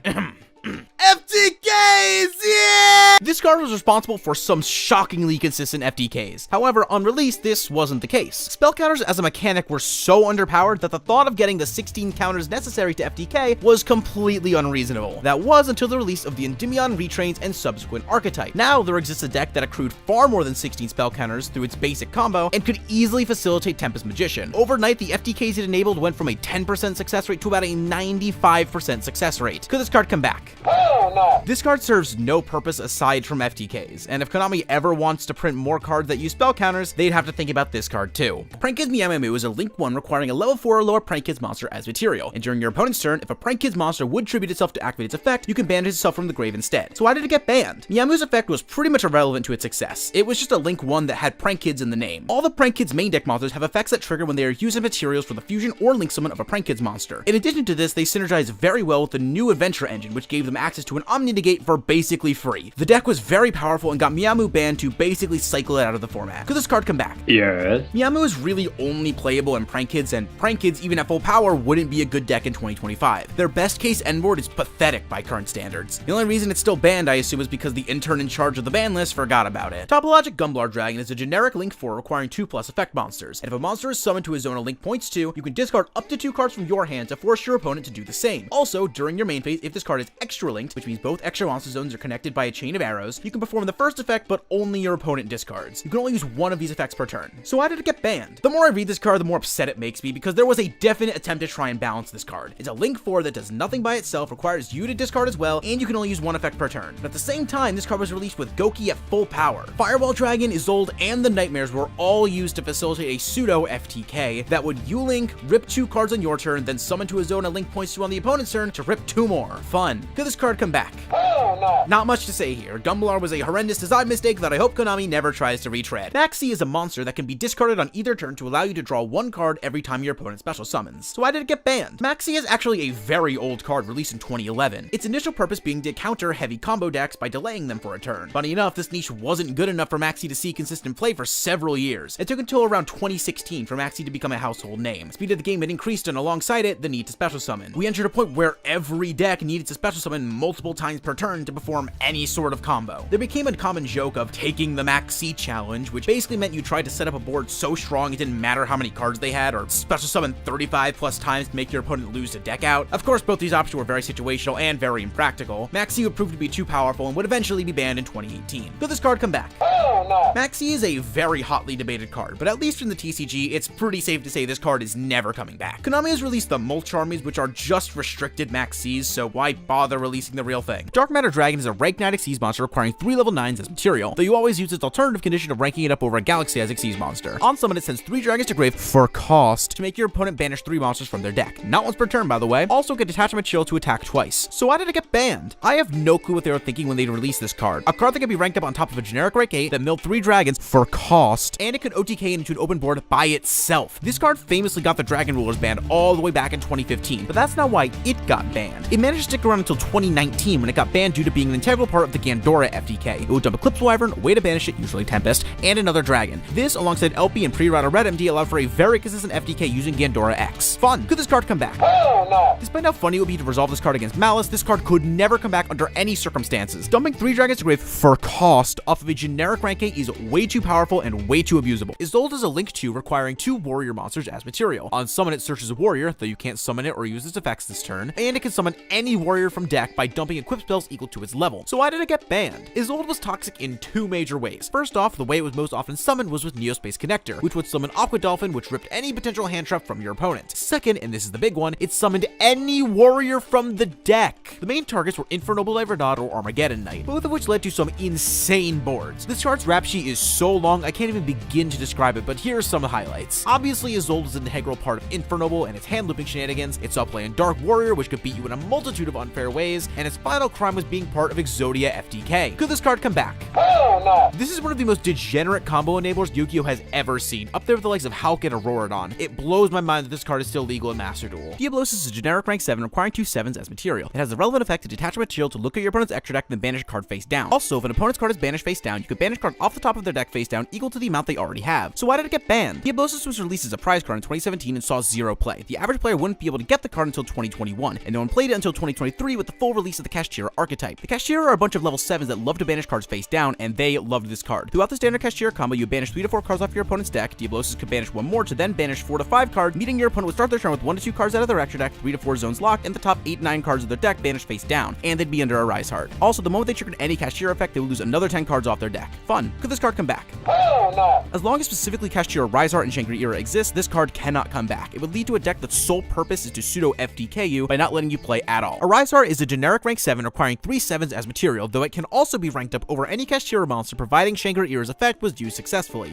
FTKs, yeah! This card was responsible for some shockingly consistent FTKs. However, on release, this wasn't the case. Spell counters as a mechanic were so underpowered that the thought of getting the 16 counters necessary to FTK was completely unreasonable. That was until the release of the Endymion retrains and subsequent archetype. Now, there exists a deck that accrued far more than 16 spell counters through its basic combo and could easily facilitate Tempest Magician. Overnight, the FTKs it enabled went from a 10% success rate to about a 95% success rate. Could this card come back? Hell Hell no. This card serves no purpose aside from FTKs, and if Konami ever wants to print more cards that use spell counters, they'd have to think about this card too. Prank Kids Miyamu is a Link 1 requiring a level 4 or lower Prank Kids monster as material, and during your opponent's turn, if a Prank Kids monster would tribute itself to activate its effect, you can banish itself from the grave instead. So why did it get banned? Miyamu's effect was pretty much irrelevant to its success. It was just a Link 1 that had Prank Kids in the name. All the Prank Kids main deck monsters have effects that trigger when they are using materials for the fusion or link summon of a Prank Kids monster. In addition to this, they synergize very well with the new adventure engine, which gave them access to an Omni Negate for basically free. The deck was very powerful and got Miyamu banned to basically cycle it out of the format. Could this card come back? Yes. Miyamu is really only playable in Prank Kids, and Prank Kids, even at full power, wouldn't be a good deck in 2025. Their best case end board is pathetic by current standards. The only reason it's still banned, I assume, is because the intern in charge of the ban list forgot about it. Topologic Gumblar Dragon is a generic Link 4 requiring 2+ effect monsters, and if a monster is summoned to a zone a Link points to, you can discard up to 2 cards from your hand to force your opponent to do the same. Also, during your main phase, if this card is extra linked, which means both extra monster zones are connected by a chain of arrows, you can perform the first effect, but only your opponent discards. You can only use one of these effects per turn. So why did it get banned? The more I read this card, the more upset it makes me, because there was a definite attempt to try and balance this card. It's a Link 4 that does nothing by itself, requires you to discard as well, and you can only use one effect per turn. But at the same time, this card was released with Goki at full power. Firewall Dragon, Isolde, and the Nightmares were all used to facilitate a pseudo FTK that would U-Link, rip 2 cards on your turn, then summon to a zone a Link points to on the opponent's turn to rip 2 more. Fun. Could this card come back? Hell no. Not much to say here. Gumblar was a horrendous design mistake that I hope Konami never tries to retread. Maxi is a monster that can be discarded on either turn to allow you to draw 1 card every time your opponent special summons. So why did it get banned? Maxi is actually a very old card released in 2011. Its initial purpose being to counter heavy combo decks by delaying them for a turn. Funny enough, this niche wasn't good enough for Maxi to see consistent play for several years. It took until around 2016 for Maxi to become a household name. Speed of the game had increased, and alongside it, the need to special summon. We entered a point where every deck needed to special summon multiple times per turn to perform any sort of combo. There became a common joke of taking the Maxi challenge, which basically meant you tried to set up a board so strong it didn't matter how many cards they had, or special summon 35+ times to make your opponent lose a deck out. Of course, both these options were very situational and very impractical. Maxi would prove to be too powerful and would eventually be banned in 2018. Could this card come back? Hell no. Maxi is a very hotly debated card, but at least in the TCG, it's pretty safe to say this card is never coming back. Konami has released the Mulch Armies, which are just restricted Maxis, so why bother releasing the real thing? Dark Matter Dragon is a rank 9 Xyz monster requiring 3 level 9s as material, though you always use its alternative condition of ranking it up over a Galaxy as Xyz monster. On summon, it sends 3 dragons to grave for cost to make your opponent banish 3 monsters from their deck. Not once per turn, by the way. Also get Detachment Chill to attack twice. So why did it get banned? I have no clue what they were thinking when they released this card. A card that can be ranked up on top of a generic rank 8 that milled 3 dragons for cost, and it could OTK into an open board by itself. This card famously got the Dragon Rulers banned all the way back in 2015, but that's not why it got banned. It managed to stick around until 2019 when it got banned due to being an integral part of the Gandora FTK. It would dump Eclipse Wyvern, a way to banish it, usually Tempest, and another dragon. This, alongside LP and pre-router Red MD, allowed for a very consistent FTK using Gandora X. Fun. Could this card come back? Hell no. Despite how funny it would be to resolve this card against Malice, this card could never come back under any circumstances. Dumping 3 dragons to grave for cost off of a generic rank 8 is way too powerful and way too abusable. Isolde is a Link 2 requiring 2 warrior monsters as material. On summon, it searches a warrior, though you can't summon it or use its effects this turn, and it can summon any warrior from deck by dumping equip spells equal to its level. So why did it get banned? Isolde was toxic in 2 major ways. First off, the way it was most often summoned was with Neospace Connector, which would summon Aqua Dolphin, which ripped any potential hand trap from your opponent. Second, and this is the big one, it summoned any warrior from the deck. The main targets were Infernoble Verdad or Armageddon Knight, both of which led to some insane boards. This card's rap sheet is so long I can't even begin to describe it, but here are some highlights. Obviously, Isolde is an integral part of Infernoble and its hand looping shenanigans. It saw play in Dark Warrior, which could beat you in a multitude of unfair ways, and its final crime was being part of Exodia FTK. Could this card come back? Hell no. This is one of the most degenerate combo enablers Yugioh has ever seen, up there with the likes of Hulk and Auroradon. It blows my mind that this card is still legal in Master Duel. Diablos is a generic rank 7 requiring 2 7s as material. It has the relevant effect to detach a material to look at your opponent's extra deck and then banish a card face down. Also, if an opponent's card is banished face down, you can banish a card off the top of their deck face down equal to the amount they already have. So why did it get banned? Diablosis was released as a prize card in 2017 and saw 0 play. The average player wouldn't be able to get the card until 2021, and no one played it until 2023 with the full release of the Kashtira archetype. The Kashtira are a bunch of level 7s that love to banish cards face down, and they loved this card. Throughout the standard Kashtira combo, you banish 3 to 4 cards off your opponent's deck. Diablosis could banish 1 more to then banish 4 to 5 cards, meaning your opponent would start their turn with 1 to 2 cards out of their extra deck, 3 to 4 zones locked, and the top 8-9 cards of their deck banished face down, and they'd be under a Rise Heart. Also, the moment they triggered any Kashtira effect, they would lose another 10 cards off their deck. Fun. Could this card come back? Hell Hell no. As long as specifically Kashtira Rhyhorn and Shangri-Ira exist, this card cannot come back. It would lead to a deck that's sole purpose is to pseudo FDK you by not letting you play at all. A Rhyhorn is a generic rank 7 requiring 3 7s as material, though it can also be ranked up over any Kashtira monster providing Shangri-Ira's effect was used successfully.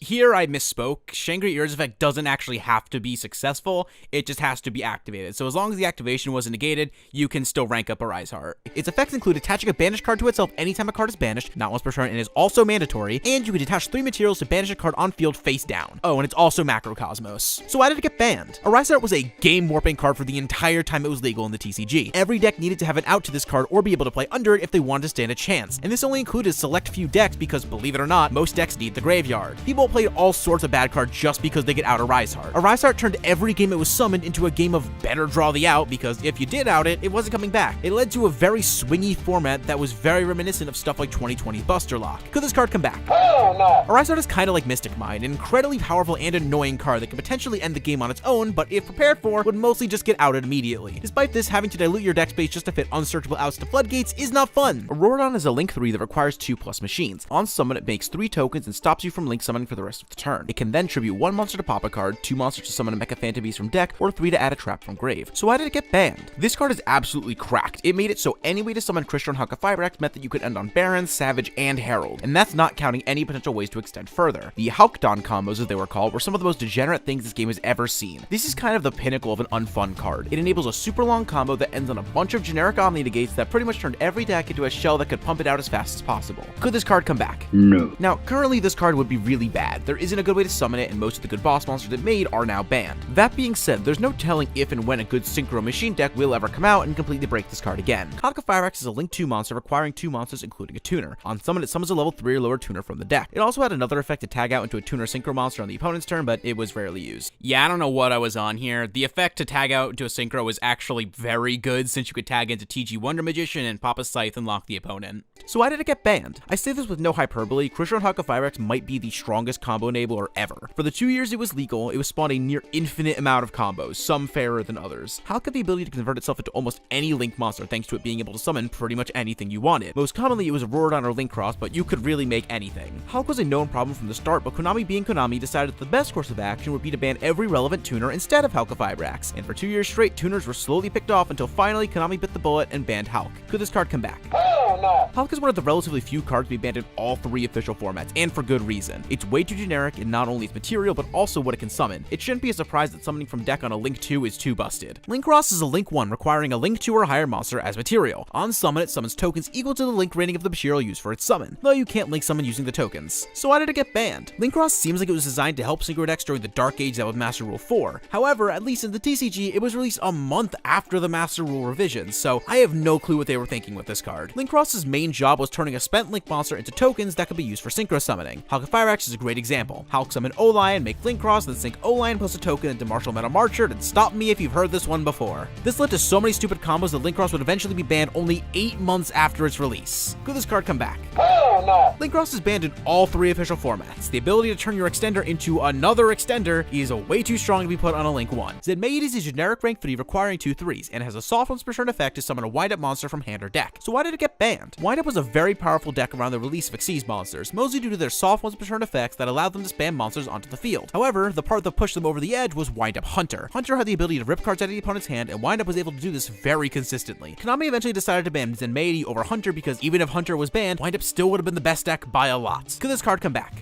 Here I misspoke. Shangri-Ira's effect doesn't actually have to be successful, it just has to be activated. So as long as the activation wasn't negated, you can still rank up a Rhyhorn. Its effects include attaching a banished card to itself anytime a card is banished, not once per turn, and is also mandatory, and you can detach 3 materials to banish a card on field face down. Oh, and it's also Macrocosmos. So why did it get banned? A Rhyhorn was a game-warping card for the entire time it was legal in the TCG. Every deck needed to have an out to this card or be able to play under it if they wanted to stand a chance, and this only included select few decks because, believe it or not, most decks need the graveyard. People played all sorts of bad cards just because they get out a Rhyhorn. A Rhyhorn turned every game it was summoned into a game of better draw the out because if you did out it, it wasn't coming back. It led to a very swingy format that was very reminiscent of stuff like 2020 Buster Lock. Could this card come back? Hell no. A Rhyhorn is kind of like Mystic Mind, an incredibly powerful and annoying card that could potentially end the game on its own, but if prepared for, would mostly just get outed immediately. Despite this, having to dilute your deck space just to fit unsearchable outs to floodgates is not fun. Auroradon is a Link 3 that requires 2+ machines. On summon, it makes 3 tokens and stops you from Link summoning for the rest of the turn. It can then tribute 1 monster to pop a card, 2 monsters to summon a Mecha Phantom Beast from deck, or 3 to add a trap from grave. So why did it get banned? This card is absolutely cracked. It made it so any way to summon Crystron Haka Fibrax meant that you could end on Baron, Savage, and Herald, and that's not counting any potential ways to extend further. The Halkdon combos, as they were called, were some of the most degenerate things this game has ever seen. This is kind of the pinnacle of an unfun card. It enables a super long combo that ends on a bunch of generic Omni negates that pretty much turned every deck into a shell that could pump it out as fast as possible. Could this card come back? No. Now, currently this card would be really bad. There isn't a good way to summon it, and most of the good boss monsters it made are now banned. That being said, there's no telling if and when a good Synchro Machine deck will ever come out and completely break this card again. Haka Fibrax is a Link 2 monster requiring 2 monsters including a tuner. On summon, it summons a level 3 or lower tuner from the deck. It also had another effect to tag out into a tuner Synchro monster on the opponent's turn, but it was rarely used. Yeah, I don't know what I was on here. The effect to tag out into a Synchro was actually very good since you could tag into TG Wonder Magician and pop a Scythe and lock the opponent. So why did it get banned? I say this with no hyperbole, Crystron Haka Fibrax might be the strongest combo enabler ever. For the 2 years it was legal, it was spawned a near infinite amount of combos, some fairer than others. Hulk had the ability to convert itself into almost any Link monster thanks to it being able to summon pretty much anything you wanted. Most commonly it was Auroradon or Link Cross, but you could really make anything. Hulk was a known problem from the start, but Konami being Konami decided that the best course of action would be to ban every relevant tuner instead of Haka Fibrax, and for 2 years straight, tuners were slowly picked off until finally Konami bit the bullet and banned Hulk. Could this card come back? Hell no. Hulk is one of the relatively few cards to be banned in all 3 official formats, and for good reason. It's way too generic in not only its material, but also what it can summon. It shouldn't be a surprise that summoning from deck on a Link 2 is too busted. Link Cross is a Link 1 requiring a Link 2 or higher monster as material. On summon, it summons tokens equal to the Link rating of the material used for its summon, though you can't Link summon using the tokens. So why did it get banned? Link Cross seems like it was designed to help synchro decks during the dark age that was Master Rule 4. However, at least in the TCG, it was released a month after the Master Rule revisions, so I have no clue what they were thinking with this card. Link Cross's main job was turning a spent Link monster into tokens that could be used for synchro summoning. Haka Fibrax is a great example. Hulk summon O-Lion, make Link Cross, then sync O-Lion plus a token into Martial Metal Marcher, and stop me if you've heard this one before. This led to so many stupid combos that Link Cross would eventually be banned only 8 months after its release. Could this card come back? Hell no. Link Cross is banned in all 3 official formats. The ability to turn your extender into another extender is way too strong to be put on a Link 1. Zenmaid is a generic rank 3 requiring 2 3s, and has a soft once per turn effect to summon a wind-up monster from hand or deck. So why did it get banned? Wind-up was a very powerful deck around the release of Xyz monsters, mostly due to their soft once per turn effects that allowed them to spam monsters onto the field. However, the part that pushed them over the edge was Wind-Up Hunter. Hunter had the ability to rip cards out of the opponent's hand, and Wind-Up was able to do this very consistently. Konami eventually decided to ban Zenmaid over Hunter because even if Hunter was banned, Wind-Up still would have been the best deck by a lot. Could this card come back?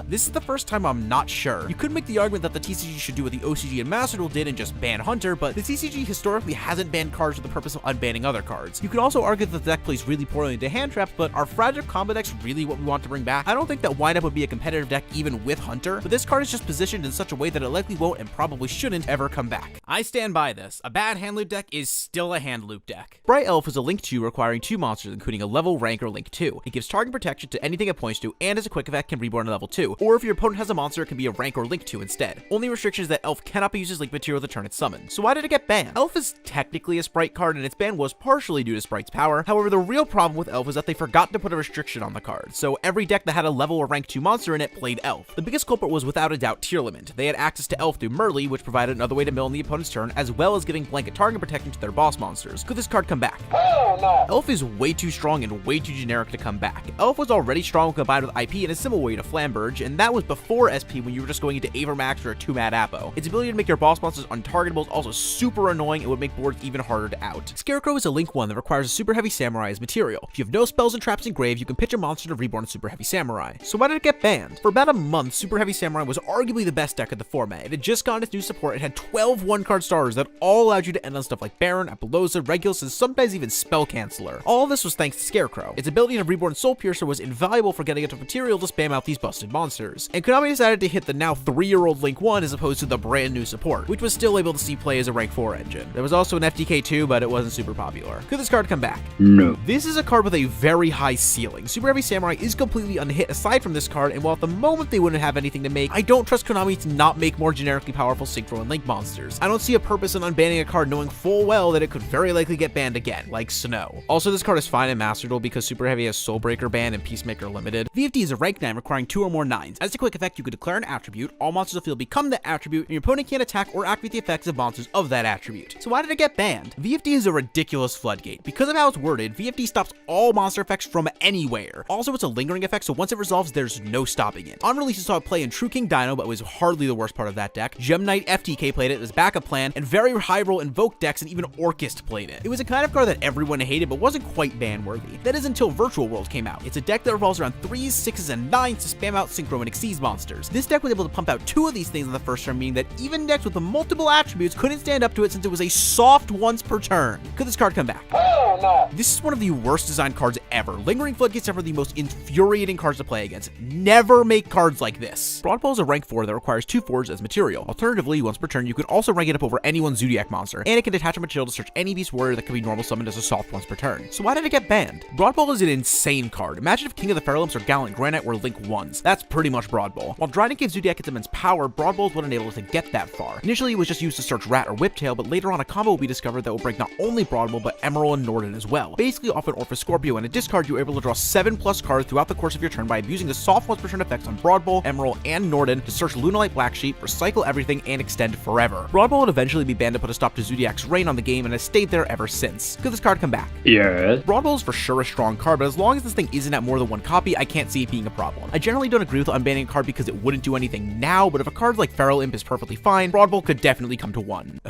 This is the first time I'm not sure. You could make the argument that the TCG should do what the OCG and Master Duel did and just ban Hunter, but the TCG historically hasn't banned cards for the purpose of unbanning other cards. You could also argue that the deck plays really poorly into hand traps, but are fragile combo decks really what we want to bring back? I don't think that Wind-Up would be a competitive deck even with Hunter, but this card is just positioned in such a way that it likely won't and probably shouldn't ever come back. I stand by this. A bad hand loop deck is still a hand loop deck. Bright Elf is a Link 2 requiring 2 monsters, including a level, rank, or Link 2. It gives target protection to anything it points to, and as a quick effect can reborn at level 2, or if your opponent has a monster, it can be a rank or Link 2 instead. Only restriction is that Elf cannot be used as Link material the turn it's summoned. So why did it get banned? Elf is technically a Sprite card, and its ban was partially due to Sprite's power. However, the real problem with Elf is that they forgot to put a restriction on the card, so every deck that had a level or rank 2 monster in it played Elf. The biggest culprit was without a doubt Tearlament. They had access to Elf through Merly, which provided another way to mill in the opponent's turn, as well as giving blanket target protection to their boss monsters. Could this card come back? Hell no. Elf is way too strong and way too generic to come back. Elf itself was already strong combined with IP in a similar way to Flamberge, and that was before SP when you were just going into Avermax or a 2-Mad Apo. Its ability to make your boss monsters untargetable is also super annoying and would make boards even harder to out. Scarecrow is a Link 1 that requires a Super Heavy Samurai as material. If you have no spells and traps in grave, you can pitch a monster to reborn a Super Heavy Samurai. So why did it get banned? For about a month, Super Heavy Samurai was arguably the best deck of the format. It had just gotten its new support and had 12 one-card starters that all allowed you to end on stuff like Baron, Apollosa, Regulus, and sometimes even Spell Canceller. All of this was thanks to Scarecrow. Its ability to reborn Soul Piercer was invaluable for getting enough material to spam out these busted monsters. And Konami decided to hit the now 3-year-old Link 1 as opposed to the brand new support, which was still able to see play as a rank 4 engine. There was also an FTK 2, but it wasn't super popular. Could this card come back? No. This is a card with a very high ceiling. Super Heavy Samurai is completely unhit aside from this card, and while at the moment they wouldn't have anything to make, I don't trust Konami to not make more generically powerful Synchro and Link monsters. I don't see a purpose in unbanning a card knowing full well that it could very likely get banned again, like Snow. Also, this card is fine in Master Duel because Super Heavy has Soulbreaker ban and Peacemaker limited. VFD is a rank 9 requiring 2 or more 9s. As a quick effect, you could declare an attribute, all monsters of the field become that attribute, and your opponent can't attack or activate the effects of monsters of that attribute. So why did it get banned? VFD is a ridiculous floodgate. Because of how it's worded, VFD stops all monster effects from anywhere. Also, it's a lingering effect, so once it resolves, there's no stopping it. On release, you saw it play in True King Dino, but it was hardly the worst part of that deck. Gem Knight FTK played it as backup plan, and very high roll Invoke decks and even Orchist played it. It was a kind of card that everyone hated, but wasn't quite ban-worthy. That is until Virtual World came out. It's a deck that revolves around 3s, 6s, and 9s to spam out Synchro and Xyz monsters. This deck was able to pump out 2 of these things on the first turn, meaning that even decks with multiple attributes couldn't stand up to it since it was a soft once per turn. Could this card come back? Hell no. This is one of the worst designed cards ever. Lingering Floodgates are the most infuriating cards to play against. Never make cards like this. Broadball is a rank 4 that requires 2 4s as material. Alternatively, once per turn, you can also rank it up over anyone's Zodiac monster, and it can detach a material to search any beast warrior that can be normal summoned as a soft once per turn. So why did it get banned? Broadball is an insane card. Imagine if King of the Feralymphs or Gallant Granite were Link 1s. That's pretty much Broadball. While Dryden gave Zodiac its immense power, Broadball is what enabled it to get that far. Initially, it was just used to search Rat or Whiptail, but later on a combo will be discovered that will break not only Broadball, but Emerald and Norden as well. Basically, off an Orphis Scorpio and a discard, you were able to draw 7+ cards throughout the course of your turn by abusing the soft once per turn effects on Broadball, Emerald, and Norden to search Lunalight Black Sheep, recycle everything, and extend forever. Broadball would eventually be banned to put a stop to Zodiac's reign on the game and has stayed there ever since. Could this card come back? Yes. Broadball is for sure a strong card, but as long as this thing isn't at more than 1 copy, I can't see it being a problem. I generally don't agree with unbanning a card because it wouldn't do anything now, but if a card like Feral Imp is perfectly fine, Broadball could definitely come to 1.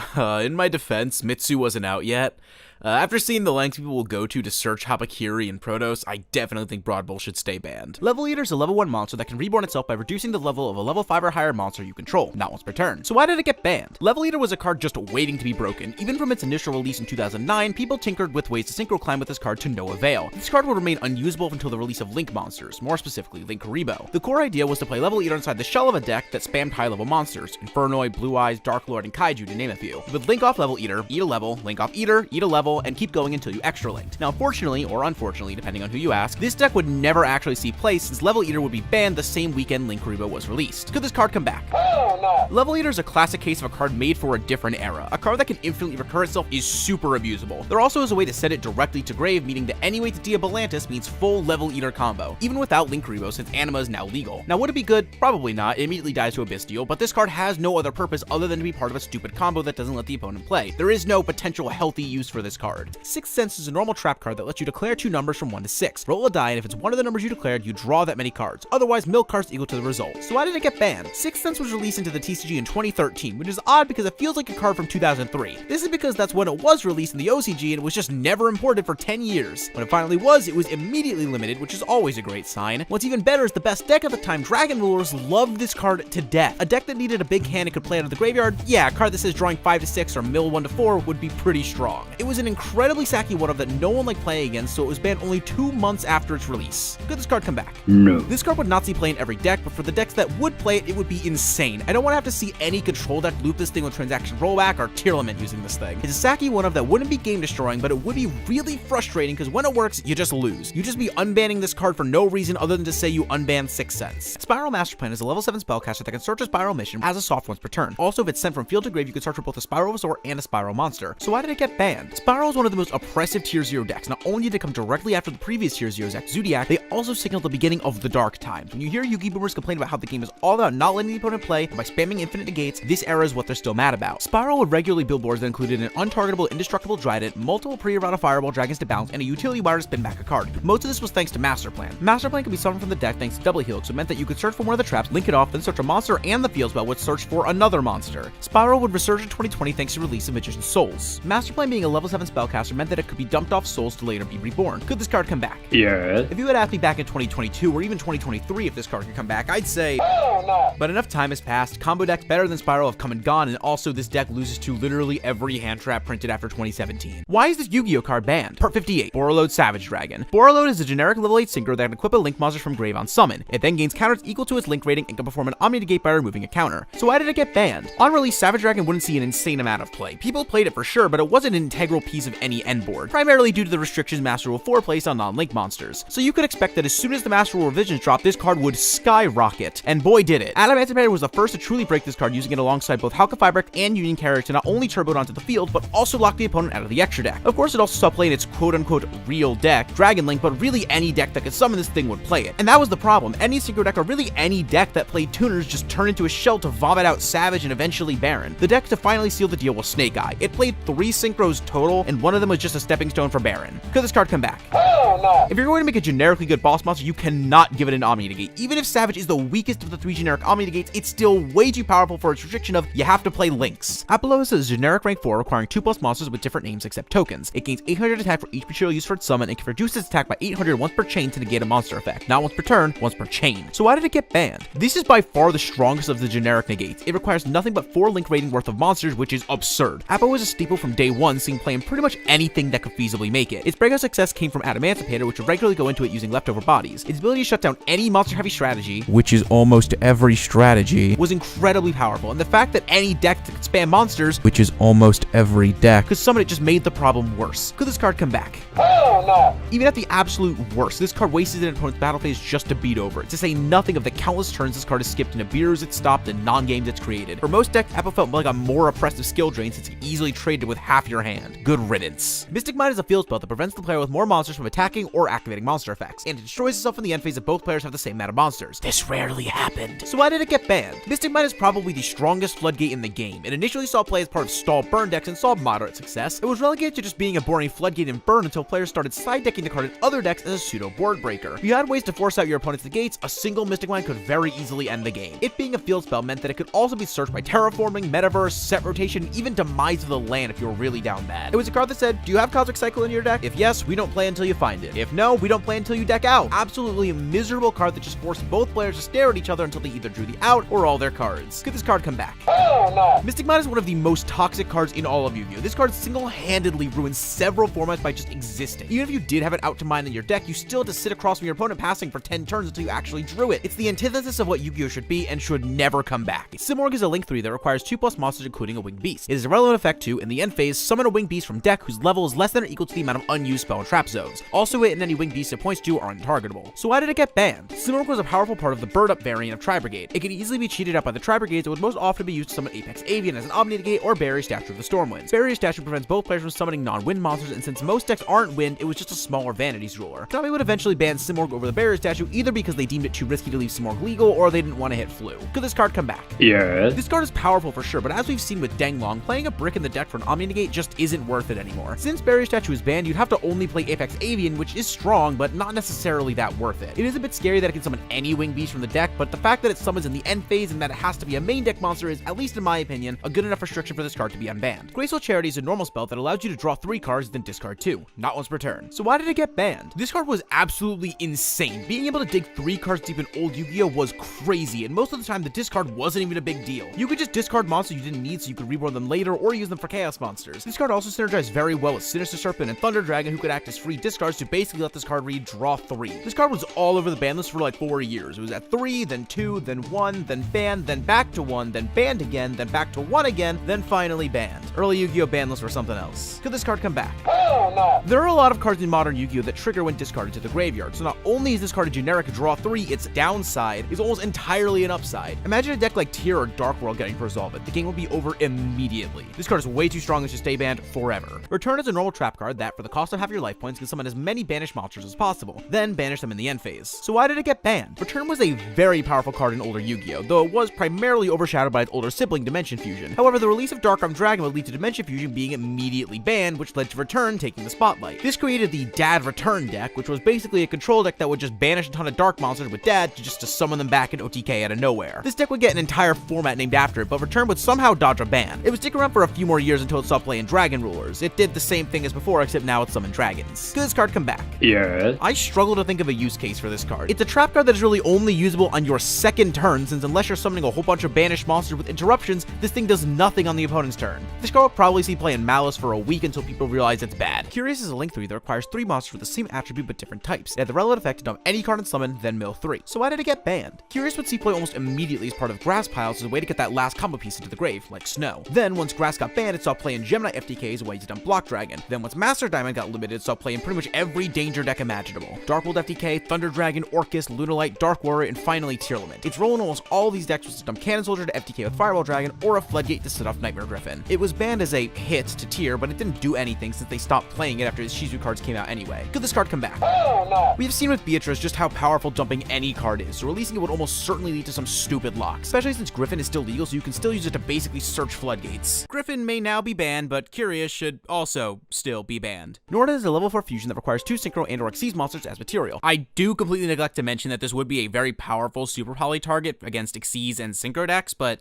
In my defense, Mitsu wasn't out yet. After seeing the lengths people will go to search Habakiri and Protoss, I definitely think Broadball should stay banned. Level Eater is a level 1 monster that can reborn itself by reducing the level of a level 5 or higher monster you control, not once per turn. So why did it get banned? Level Eater was a card just waiting to be broken. Even from its initial release in 2009, people tinkered with ways to synchro climb with this card to no avail. This card would remain unusable until the release of Link monsters, more specifically Link Karibo. The core idea was to play Level Eater inside the shell of a deck that spammed high-level monsters, Infernoid, Blue Eyes, Dark Lord, and Kaiju to name a few. You would link off Level Eater, eat a level, link off Eater, eat a level, and keep going until you extra linked. Now, fortunately, or unfortunately, depending on who you ask, this deck would never actually see play since Level Eater would be banned the same weekend Link Karibo was released. Could this card come back? Hell no. Level Eater is a classic case of a card made for a different era. A card that can infinitely recur itself is super abusable. There also is a way to set it directly to grave, meaning that any way to Diabolantis means full Level Eater combo, even without Link Karibo since Anima is now legal. Now, would it be good? Probably not. It immediately dies to Abystial, but this card has no other purpose other than to be part of a stupid combo that doesn't let the opponent play. There is no potential healthy use for this card. Sixth Sense is a normal trap card that lets you declare 2 numbers from 1 to 6. Roll a die, and if it's one of the numbers you declared, you draw that many cards. Otherwise, milk cards equal to the result. So why did it get banned? Sixth Sense was released into the TCG in 2013, which is odd because it feels like a card from 2003. This is because that's when it was released in the OCG and it was just never imported for 10 years. When it finally was, it was immediately limited, which is always a great sign. What's even better is the best deck at the time, Dragon Rulers, loved this card to death. A deck that needed a big hand and could play out of the graveyard, yeah, a card that says drawing 5 to 6 or mill 1 to 4 would be pretty strong. It was an incredibly sacky one-of that no one liked playing against, so it was banned only 2 months after its release. Could this card come back? No. This card would not see play in every deck, but for the decks that would play it, it would be insane. I don't want to have to see any control deck loop this thing with transaction rollback or Tearlament using this thing. It's a sacky one-of that wouldn't be game destroying, but it would be really frustrating because when it works, you just lose. You just be unbanning this card for no reason other than to say you unbanned Sixth Sense. Spiral Master Plan is a level 7 spellcaster that can search a Spiral mission as a soft once per turn. Also, if it's sent from field to grave, you can search for both a Spiral Resort and a Spiral Monster. So why did it get banned? Spiral Spiral is one of the most oppressive Tier 0 decks. Not only did it come directly after the previous Tier 0 deck, Zodiac, they also signaled the beginning of the dark times. When you hear Yu-Gi boomers complain about how the game is all about not letting the opponent play and by spamming infinite negates, this era is what they're still mad about. Spiral would regularly build boards that included an untargetable indestructible Trident, multiple pre-errata fireball dragons to bounce, and a utility wire to spin back a card. Most of this was thanks to Master Plan. Master Plan could be summoned from the deck thanks to Double Helix, so it meant that you could search for one of the traps, link it off, then search a monster and the field spell would search for another monster. Spiral would resurge in 2020 thanks to the release of Magician's Souls. Master Plan being a level 7 spellcaster meant that it could be dumped off souls to later be reborn. Could this card come back? Yeah. If you had asked me back in 2022 or even 2023 if this card could come back, I'd say Hell no. but enough time has passed. Combo decks better than Spiral have come and gone, and also this deck loses to literally every hand trap printed after 2017. Why is this Yu-Gi-Oh card banned? Part 58, Borreload Savage Dragon. Borreload is a generic level 8 synchro that can equip a link monster from grave on summon. It then gains counters equal to its link rating and can perform an Omni Negate by removing a counter. So why did it get banned? On release, Savage Dragon wouldn't see an insane amount of play. People played it for sure, but it wasn't an integral piece of any end board, primarily due to the restrictions Master Rule 4 placed on non-link monsters. So you could expect that as soon as the Master Rule revisions dropped, this card would skyrocket. And boy did it. Adamantipator was the first to truly break this card, using it alongside both Halka Fabric and Union Carrier to not only turbo it onto the field, but also lock the opponent out of the extra deck. Of course, it also saw play in its quote-unquote real deck, Dragon Link, but really any deck that could summon this thing would play it. And that was the problem. Any synchro deck, or really any deck that played tuners, just turned into a shell to vomit out Savage and eventually Baron. The deck to finally seal the deal was Snake Eye. It played 3 synchros total, and one of them was just a stepping stone for Baron. Could this card come back? Hell no. If you're going to make a generically good boss monster, you cannot give it an Omni Negate. Even if Savage is the weakest of the 3 generic Omni Negates, it's still way too powerful for its restriction of you have to play links. Apolos is a generic rank 4 requiring 2+ monsters with different names except tokens. It gains 800 attack for each material used for its summon and can reduce its attack by 800 once per chain to negate a monster effect. Not once per turn, once per chain. So why did it get banned? This is by far the strongest of the generic negates. It requires nothing but 4 link rating worth of monsters, which is absurd. Apo was a staple from day one, seeing play in pretty much anything that could feasibly make it. Its breakout success came from Adamantipator, which would regularly go into it using leftover bodies. Its ability to shut down any monster-heavy strategy, which is almost every strategy, was incredibly powerful, and the fact that any deck that could spam monsters, which is almost every deck, could summon it just made the problem worse. Could this card come back? Hell no. Even at the absolute worst, this card wasted an opponent's battle phase just to beat over it, to say nothing of the countless turns this card has skipped into beers it's stopped and non-games it's created. For most decks, Apo felt like a more oppressive skill drain since it easily traded with half your hand. Good riddance. Mystic Mind is a field spell that prevents the player with more monsters from attacking or activating monster effects, and it destroys itself in the end phase if both players have the same amount of monsters. This rarely happened. So why did it get banned? Mystic Mind is probably the strongest floodgate in the game. It initially saw play as part of stall burn decks and saw moderate success. It was relegated to just being a boring floodgate and burn until players started side decking the card in other decks as a pseudo board breaker. If you had ways to force out your opponent's negates, a single Mystic Mind could very easily end the game. It being a field spell meant that it could also be searched by terraforming, metaverse, set rotation, even demise of the land if you were really down bad. It was a card that said, do you have Cosmic Cycle in your deck? If yes, we don't play until you find it. If no, we don't play until you deck out. Absolutely a miserable card that just forced both players to stare at each other until they either drew the out or all their cards. Could this card come back? Hell no. Mystic Mind is one of the most toxic cards in all of Yu-Gi-Oh! This card single-handedly ruins several formats by just existing. Even if you did have it out to mine in your deck, you still had to sit across from your opponent passing for 10 turns until you actually drew it. It's the antithesis of what Yu-Gi-Oh! Should be and should never come back. Simorgh is a link 3 that requires 2+ monsters including a winged beast. It is a relevant effect too. In the end phase, summon a winged beast from deck whose level is less than or equal to the amount of unused spell and trap zones. Also, it and any winged beast it points to are untargetable. So why did it get banned? Simorgh was a powerful part of the bird up variant of Tri-Brigade. It could easily be cheated out by the Tri-Brigades. It would most often be used to summon Apex Avian as an Omni Negate or Barrier Statue of the Stormwinds. Barrier Statue prevents both players from summoning non-wind monsters, and since most decks aren't wind, it was just a smaller Vanities ruler. Konami would eventually ban Simorgh over the Barrier Statue either because they deemed it too risky to leave Simorgh legal or they didn't want to hit Flu. Could this card come back? Yeah. This card is powerful for sure, but as we've seen with Denglong, playing a brick in the deck for an Omni Negate just isn't worth it anymore. Since Barrier Statue is banned, you'd have to only play Apex Avian, which is strong, but not necessarily that worth it. It is a bit scary that it can summon any winged beast from the deck, but the fact that it summons in the end phase and that it has to be a main deck monster is, at least in my opinion, a good enough restriction for this card to be unbanned. Graceful Charity is a normal spell that allows you to draw 3 cards, then discard 2, not once per turn. So why did it get banned? This card was absolutely insane. Being able to dig 3 cards deep in old Yu-Gi-Oh! Was crazy, and most of the time the discard wasn't even a big deal. You could just discard monsters you didn't need so you could reborn them later or use them for chaos monsters. This card also synergized very well with Sinister Serpent and Thunder Dragon, who could act as free discards to basically let this card read draw 3. This card was all over the ban list for like 4 years. It was at 3, then 2, then 1, then banned, then back to 1, then banned again, then back to 1 again, then finally banned. Early Yu-Gi-Oh! Ban list or something else. Could this card come back? Hell no. There are a lot of cards in modern Yu-Gi-Oh! That trigger when discarded to the graveyard, so not only is this card a generic draw 3, its downside is almost entirely an upside. Imagine a deck like Tier or Dark World getting to resolve it. The game will be over immediately. This card is way too strong and should stay banned forever. Return is a normal trap card that, for the cost of half your life points, can summon as many banished monsters as possible, then banish them in the end phase. So why did it get banned? Return was a very powerful card in older Yu-Gi-Oh!, though it was primarily overshadowed by its older sibling, Dimension Fusion. However, the release of Dark Arm Dragon would lead to Dimension Fusion being immediately banned, which led to Return taking the spotlight. This created the Dad Return deck, which was basically a control deck that would just banish a ton of dark monsters with Dad just to summon them back in OTK out of nowhere. This deck would get an entire format named after it, but Return would somehow dodge a ban. It would stick around for a few more years until it stopped playing Dragon Rulers. It did the same thing as before, except now it summoned dragons. Could this card come back? Yes. I struggle to think of a use case for this card. It's a trap card that is really only usable on your second turn, since unless you're summoning a whole bunch of banished monsters with interruptions, this thing does nothing on the opponent's turn. This card will probably see play in Malice for a week until people realize it's bad. Curious is a link 3 that requires 3 monsters with the same attribute but different types. It had the relevant effect to dump any card and summon, then mill 3. So why did it get banned? Curious would see play almost immediately as part of Grass Piles as a way to get that last combo piece into the grave, like Snow. Then once Grass got banned, it saw play in Gemini FTK as a way to dump Block Dragon. Then once Master Diamond got limited, it saw play in pretty much every danger deck imaginable. Dark World FTK, Thunder Dragon, Orcus, Lunalight, Dark Warrior, and finally Tearlament. Its role in almost all these decks was to dump Cannon Soldier to FTK with Firewall Dragon, or a Floodgate to set off Nightmare Griffin. It was banned as a hit to Tier, but it didn't do anything since they stopped playing it after the Shizu cards came out anyway. Could this card come back? Hell no. We have seen with Beatrice just how powerful dumping any card is, so releasing it would almost certainly lead to some stupid locks, especially since Griffin is still legal, so you can still use it to basically search floodgates. Griffin may now be banned, but Curious should also still be banned. Norda is a level 4 fusion that requires 2 Synchro and or Xyz monsters as material. I do completely neglect to mention that this would be a very powerful Super Poly target against Xyz and Synchro decks, but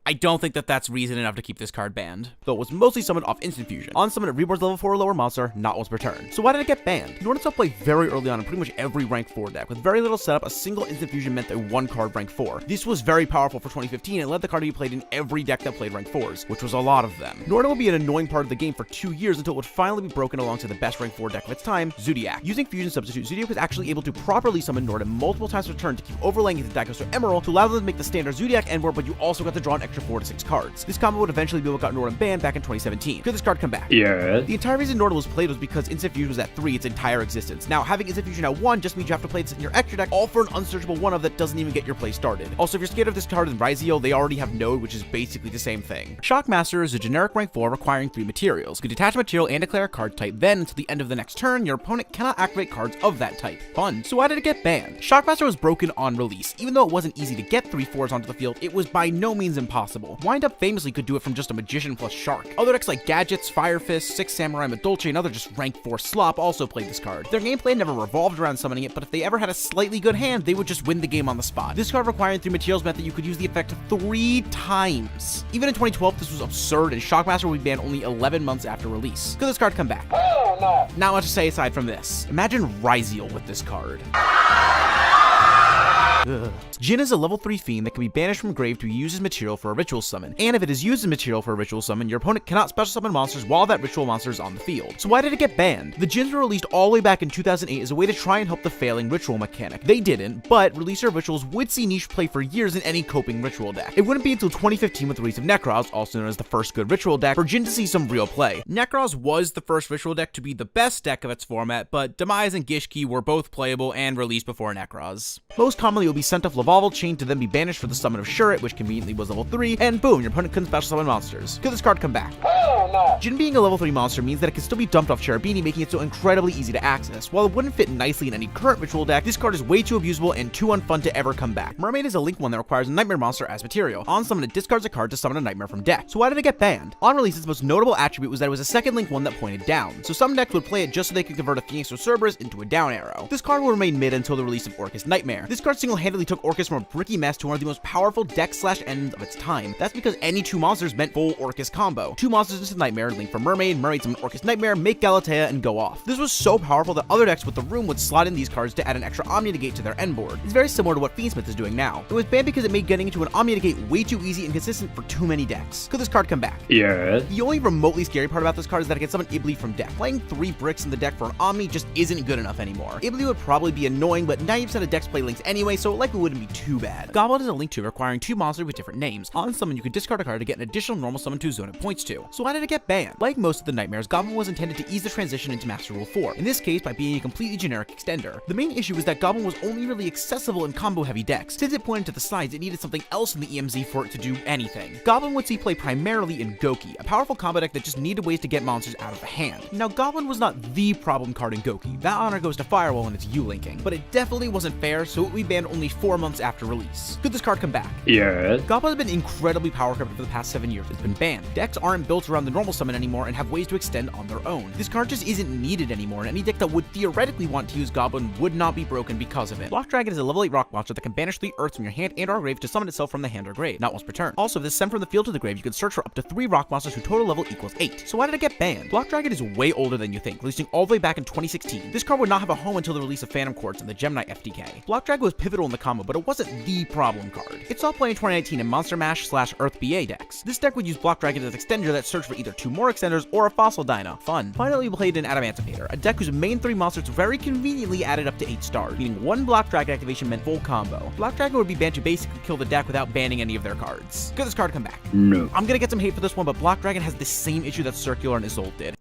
I don't think that that's reason enough to keep this card banned, though it was mostly summoned off Instant Fusion. On summon, it reborns level 4 or lower monster, not once per turn. So why did it get banned? Norda itself played very early on in pretty much every rank 4 deck. With very little setup, a single Instant Fusion meant a 1 card rank 4. This was very powerful for 2015 and led the card to be played in every deck that played rank 4s, which was a lot of them. Norda would be an annoying part of the game for 2 years until it would finally be broken alongside the best rank 4 deck of its time, Zodiac. Using Fusion Substitute, Zodiac was actually able to properly summon Norda multiple times per turn to keep overlaying into Daikos or Emerald to allow them to make the standard Zodiac end board, but you also got to draw an extra 4 to 6 cards. This combo would eventually be what got Norda banned back in 2017. Could this card come back? Yes. The entire reason Norda was played was because Instant Fusion was at 3 its entire existence. Now, having Instant Fusion at 1 just means you have to play this in your extra deck, all for an unsearchable one-of that doesn't even get your play started. Also, if you're scared of this card in Yugioh, they already have Node, which is basically the same thing. Shockmaster is a generic rank 4 requiring 3 materials. You can detach a material and declare a card type, then until the end of the next turn, your opponent cannot activate cards of that type. Fun. So why did it get banned? Shockmaster was broken on release. Even though it wasn't easy to get 3/4s onto the field, it was by no means impossible. Wind Up famously could do it from just a Magician plus Shark. Other decks like Gadgets, Fire Fist, Six Samurai, Madolce, and other just rank 4 slop also played this card. Their gameplay never revolved around summoning it, but if they ever had a slightly good hand, they would just win the game on the spot. This card requiring 3 materials meant that you could use the effect 3 times. Even in 2012, this was absurd, and Shockmaster would be banned only 11 months after release. Could this card come back? Hell no. Not much to say aside from this. Imagine Ryziel with this card. Ugh. Jin is a level 3 fiend that can be banished from grave to be used as material for a ritual summon, and if it is used as material for a ritual summon, your opponent cannot special summon monsters while that ritual monster is on the field. So why did it get banned? The Jins were released all the way back in 2008 as a way to try and help the failing ritual mechanic. They didn't, but releaser of rituals would see niche play for years in any coping ritual deck. It wouldn't be until 2015 with the release of Nekroz, also known as the first good ritual deck, for Jin to see some real play. Nekroz was the first ritual deck to be the best deck of its format, but Demise and Gishki were both playable and released before Nekroz. Most commonly, it will be sent off Lavalval Chain to then be banished for the summon of Shuret, which conveniently was level 3, and boom, your opponent couldn't special summon monsters. Could this card come back? Hell no. Jin being a level 3 monster means that it can still be dumped off Cherubini, making it so incredibly easy to access. While it wouldn't fit nicely in any current ritual deck, this card is way too abusable and too unfun to ever come back. Mermaid is a link one that requires a Nightmare monster as material. On summon, it discards a card to summon a Nightmare from deck. So why did it get banned? On release, its most notable attribute was that it was a second link one that pointed down. So some decks would play it just so they could convert a Phoenix or Cerberus into a down arrow. This card will remain mid until the release of Orcus Nightmare. This card single-handedly took Orcus from a bricky mess to one of the most powerful deck/ends of its time. That's because any 2 monsters meant full Orcus combo. 2 monsters into Nightmare, link for Mermaid, Mermaid summon Orcus Nightmare, make Galatea, and go off. This was so powerful that other decks with the room would slot in these cards to add an extra Omni Negate to their end board. It's very similar to what Fiendsmith is doing now. It was banned because it made getting into an Omni Negate way too easy and consistent for too many decks. Could this card come back? Yes. The only remotely scary part about this card is that it can summon Ibli from deck. Playing 3 bricks in the deck for an Omni just isn't good enough anymore. Ibli would probably be annoying, but 90% of decks play links anyway, so it likely wouldn't be be too bad. Goblin is a link to requiring 2 monsters with different names. On summon, you could discard a card to get an additional normal summon to a zone it points to. So why did it get banned? Like most of the nightmares, Goblin was intended to ease the transition into Master Rule 4, in this case by being a completely generic extender. The main issue is that Goblin was only really accessible in combo-heavy decks. Since it pointed to the sides, it needed something else in the EMZ for it to do anything. Goblin would see play primarily in Goki, a powerful combo deck that just needed ways to get monsters out of the hand. Now, Goblin was not the problem card in Goki. That honor goes to Firewall when it's U-linking, but it definitely wasn't fair, so it would be banned only 4 months after release. Could this card come back? Yes. Goblin has been incredibly power corrupted for the past 7 years. It's been banned. Decks aren't built around the normal summon anymore and have ways to extend on their own. This card just isn't needed anymore, and any deck that would theoretically want to use Goblin would not be broken because of it. Block Dragon is a level 8 rock monster that can banish 3 earths from your hand and or grave to summon itself from the hand or grave, not once per turn. Also, if this is sent from the field to the grave, you can search for up to 3 rock monsters whose total level equals 8. So why did it get banned? Block Dragon is way older than you think, releasing all the way back in 2016. This card would not have a home until the release of Phantom Quartz and the Gemini FTK. Block Dragon was pivotal in the combo, but it wasn't the problem card. It saw play in 2019 in Monster Mash / Earth BA decks. This deck would use Block Dragon as an extender that searched for either 2 more extenders or a Fossil Dino. Fun. Finally, we played an Adamantipator, a deck whose main 3 monsters very conveniently added up to 8 stars, meaning 1 Block Dragon activation meant full combo. Block Dragon would be banned to basically kill the deck without banning any of their cards. Could this card come back? No. I'm gonna get some hate for this one, but Block Dragon has the same issue that Circular and Isolde did.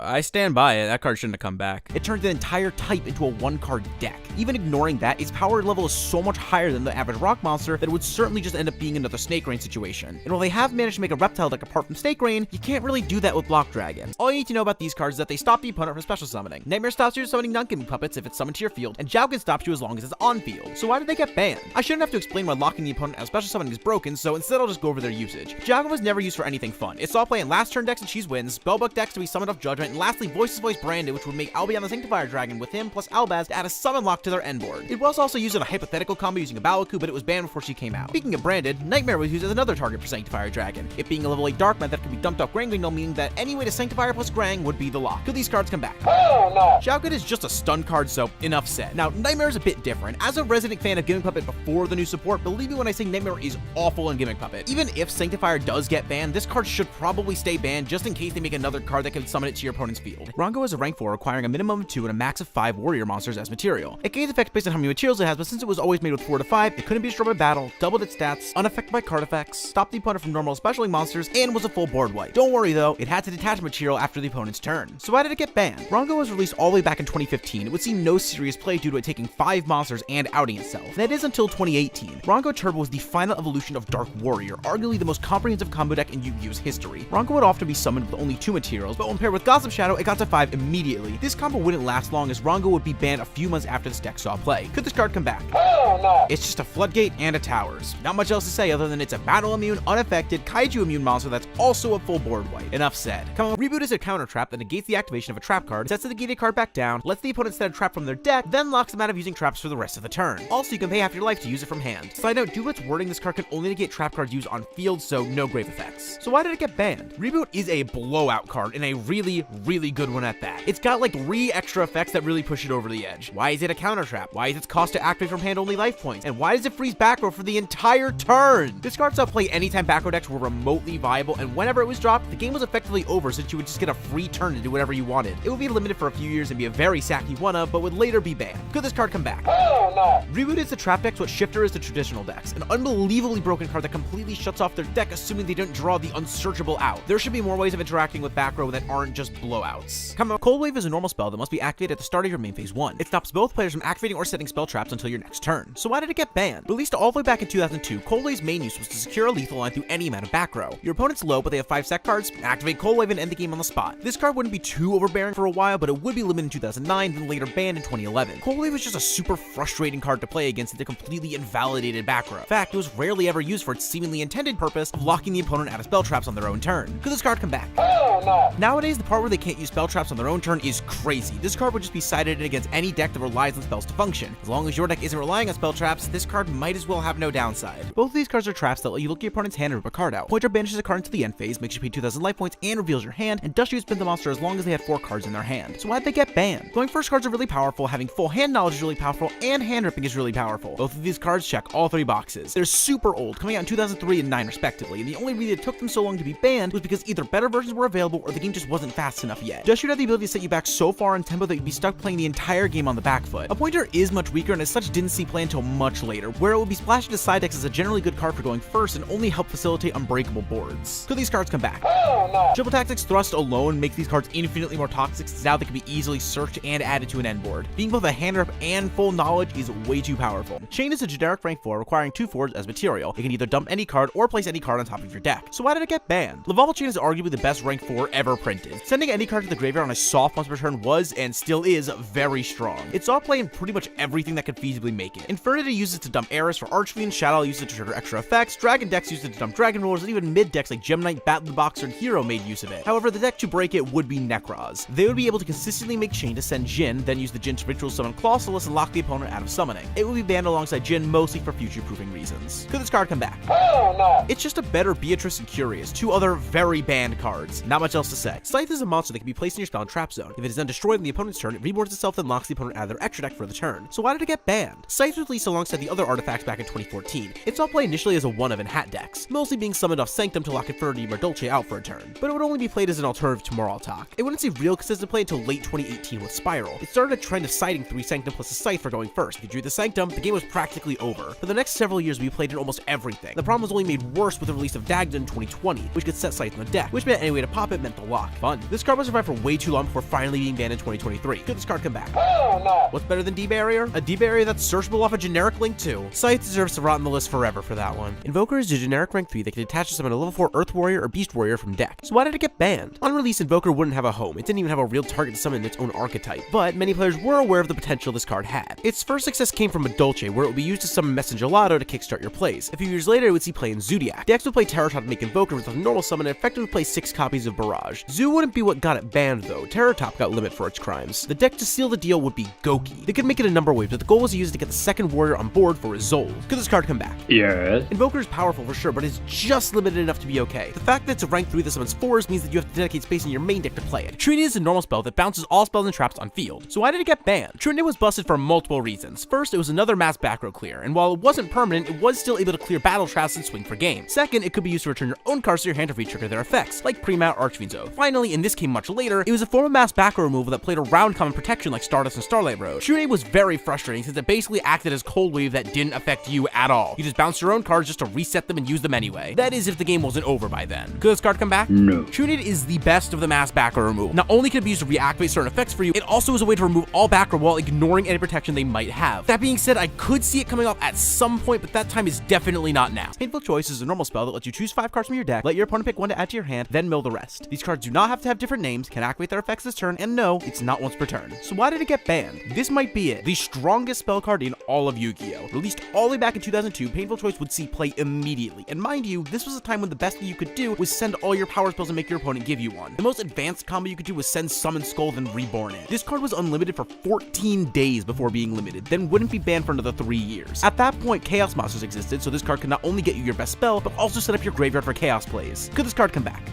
I stand by it. That card shouldn't have come back. It turned an entire type into a 1-card deck. Even ignoring that, its power level is so much higher than the average rock monster that it would certainly just end up being another Snake Rain situation. And while they have managed to make a reptile deck apart from Snake Rain, you can't really do that with Block Dragon. All you need to know about these cards is that they stop the opponent from special summoning. Nightmare stops you from summoning non-gimmick puppets if it's summoned to your field, and Xiao stops you as long as it's on field. So why did they get banned? I shouldn't have to explain why locking the opponent out of special summoning is broken, so instead I'll just go over their usage. Xiao was never used for anything fun. It saw play in last turn decks and Cheese wins, Spellbook decks to be summoned off Judgment, and lastly Voices Voice Branded, which would make Albion the Sanctifier Dragon with him plus Albaz to add a summon lock to their end board. It was also used in a hypothetical combo using a Baoku, but it was banned before she came out. Speaking of Branded, Nightmare was used as another target for Sanctifier Dragon, it being a level 8 Dark Mat that could be dumped off Grang, meaning that any way to Sanctifier plus Grang would be the lock. Could these cards come back? Hell no. Xiaogun is just a stun card, so enough said. Now, Nightmare is a bit different. As a resident fan of Gimmick Puppet before the new support, believe me when I say Nightmare is awful in Gimmick Puppet. Even if Sanctifier does get banned, this card should probably stay banned just in case they make another card that can summon it to your opponent's field. Rango is a rank 4 requiring a minimum of 2 and a max of 5 warrior monsters as material. It gains effects based on how many materials it has, but since it was always made with 4 to 5, it couldn't be destroyed by battle, doubled its stats, unaffected by card effects, stopped the opponent from normal specialing monsters, and was a full board wipe. Don't worry though, it had to detach material after the opponent's turn. So why did it get banned? Rango was released all the way back in 2015. It would see no serious play due to it taking 5 monsters and outing itself. That is until 2018. Rango Turbo was the final evolution of Dark Warrior, arguably the most comprehensive combo deck in Yu-Gi-Oh's history. Rango would often be summoned with only 2 materials, but when paired with Gossip Shadow, it got to 5 immediately. This combo wouldn't last long as Rango would be banned a few months after this deck saw play. Could this card come back? Hell no. It's just a Floodgate and a Towers. Not much else to say other than it's a battle immune, unaffected, kaiju immune monster that's also a full board wipe. Enough said. Come on, Reboot is a counter trap that negates the activation of a trap card, sets the negated card back down, lets the opponent set a trap from their deck, then locks them out of using traps for the rest of the turn. Also, you can pay half your life to use it from hand. Side note, due to its wording, this card can only negate trap cards used on field, so no grave effects. So why did it get banned? Reboot is a blowout card, and a really, really good one at that. It's got like 3 extra effects that really push it over the edge. Why is it a counter trap? Why is its cost to activate from hand only life points? And why does it freeze back row for the entire turn? This card saw play anytime back row decks were remotely viable, and whenever it was dropped, the game was effectively over since you would just get a free turn to do whatever you wanted. It would be limited for a few years and be a very sacky one-of, but would later be banned. Could this card come back? Hell no. Reboot is the trap decks what Shifter is to traditional decks. An unbelievably broken card that completely shuts off their deck assuming they don't draw the unsearchable out. There should be more ways of interacting with back row that aren't just blowouts. Come on, Cold Wave is a normal spell that must be activated at the start of your main phase 1. It stops both players from activating or setting spell traps until your next turn. So why did it get banned? Released all the way back in 2002, Cold Wave's main use was to secure a lethal line through any amount of back row. Your opponent's low, but they have 5 set cards, activate Cold Wave and end the game on the spot. This card wouldn't be too overbearing for a while, but it would be limited in 2009, then later banned in 2011. Cold Wave was just a super frustrating card to play against the completely invalidated back row. In fact, it was rarely ever used for its seemingly intended purpose of locking the opponent out of spell traps on their own turn. Could this card come back? Hell no. Nowadays, the part where they can't use spell traps on their own turn is crazy. This card would just be sided in against any deck that relies on spells to function. As long as your deck isn't relying on spell traps, this card might as well have no downside. Both of these cards are traps that let you look at your opponent's hand and rip a card out. Pointer banishes a card into the end phase, makes you pay 2,000 life points, and reveals your hand, and Dust you spin the monster as long as they had 4 cards in their hand. So why'd they get banned? Going first cards are really powerful, having full hand knowledge is really powerful, and hand ripping is really powerful. Both of these cards check all 3 boxes. They're super old, coming out in 2003 and 9 respectively, and the only reason it took them so long to be banned was because either better versions were available or the game just wasn't fast enough. enough yet. Just should have the ability to set you back so far in tempo that you'd be stuck playing the entire game on the back foot. A pointer is much weaker and as such didn't see play until much later, where it would be splashed into side decks as a generally good card for going first and only help facilitate unbreakable boards. Could these cards come back? Hell no. Triple Tactics Thrust alone makes these cards infinitely more toxic since now they can be easily searched and added to an end board. Being both a hand rep and full knowledge is way too powerful. Chain is a generic rank 4 requiring 2 forwards as material. It can either dump any card or place any card on top of your deck. So why did it get banned? Lavalval Chain is arguably the best rank 4 ever printed. Sending any card to the graveyard on a soft monster turn was, and still is, very strong. It saw play in pretty much everything that could feasibly make it. Infernity uses it to dump Eris for Archfiend, Shadow uses it to trigger extra effects, Dragon decks used it to dump Dragon Rollers, and even mid decks like Gem Knight, Battle the Boxer, and Hero made use of it. However, the deck to break it would be Necroz. They would be able to consistently make Chain to send Jin, then use the Jin to ritual summon Clausulus and lock the opponent out of summoning. It would be banned alongside Jin mostly for future-proofing reasons. Could this card come back? Hell no. It's just a better Beatrice and Curious, 2 other very banned cards. Not much else to say. Scythe is a monster that can be placed in your spell and trap zone. If it is then destroyed on the opponent's turn, it reborns itself and locks the opponent out of their extra deck for the turn. So why did it get banned? Scythe was released alongside the other artifacts back in 2014. It saw play initially as a 1 of in hat decks, mostly being summoned off Sanctum to lock Infernity or Dolce out for a turn. But it would only be played as an alternative to Moraltalk. It wouldn't see real consistent play until late 2018 with Spiral. It started a trend of citing 3 Sanctum plus a Scythe for going first. If you drew the Sanctum, the game was practically over. For the next several years, we played in almost everything. The problem was only made worse with the release of Dagda in 2020, which could set Scythe in the deck, which meant any way to pop it meant the lock. Fun. This card was survived for way too long before finally being banned in 2023. Could this card come back? Hell no. What's better than D-Barrier? A D-Barrier that's searchable off a generic link too. Scythe deserves to rot on the list forever for that one. Invoker is a generic rank 3 that can attach to summon a level 4 Earth Warrior or Beast Warrior from deck. So why did it get banned? On release, Invoker wouldn't have a home. It didn't even have a real target to summon in its own archetype, but many players were aware of the potential this card had. Its first success came from a Dolce, where it would be used to summon Messengelato to kickstart your plays. A few years later, it would see play in Zodiac. Decks would play Terrortot to make Invoker with a normal summon and effectively play 6 copies of Barrage. Zoo wouldn't be what got it banned though. Terrortop got limit for its crimes. The deck to seal the deal would be Goki. They could make it a number wave, but the goal was to use it to get the second warrior on board for Resolve. Could this card come back? Yes. Invoker is powerful for sure, but it's just limited enough to be okay. The fact that it's a rank 3 that summons 4s means that you have to dedicate space in your main deck to play it. Trinity is a normal spell that bounces all spells and traps on field. So why did it get banned? Trinity was busted for multiple reasons. First, it was another mass back row clear, and while it wasn't permanent, it was still able to clear battle traps and swing for game. Second, it could be used to return your own cards to your hand to re-trigger their effects, like Premount Archfiend's Oath. Finally, and this came much later, it was a form of mass back row removal that played around common protection like Stardust and Starlight Road. Trinity was very frustrating since it basically acted as Cold Wave that didn't affect you at all. You just bounced your own cards just to reset them and use them anyway. That is if the game wasn't over by then. Could this card come back? No. Trinity is the best of the mass back row removal. Not only can it be used to reactivate certain effects for you, it also is a way to remove all back row while ignoring any protection they might have. That being said, I could see it coming off at some point, but that time is definitely not now. Painful Choice is a normal spell that lets you choose 5 cards from your deck, let your opponent pick 1 to add to your hand, then mill the rest. These cards do not have to have different names, can activate their effects this turn, and no, it's not once per turn. So why did it get banned? This might be it. The strongest spell card in all of Yu-Gi-Oh! Released all the way back in 2002, Painful Choice would see play immediately. And mind you, this was a time when the best thing you could do was send all your power spells and make your opponent give you one. The most advanced combo you could do was send Summon Skull then Reborn it. This card was unlimited for 14 days before being limited, then wouldn't be banned for another 3 years. At that point, Chaos Monsters existed, so this card could not only get you your best spell, but also set up your graveyard for Chaos plays. Could this card come back?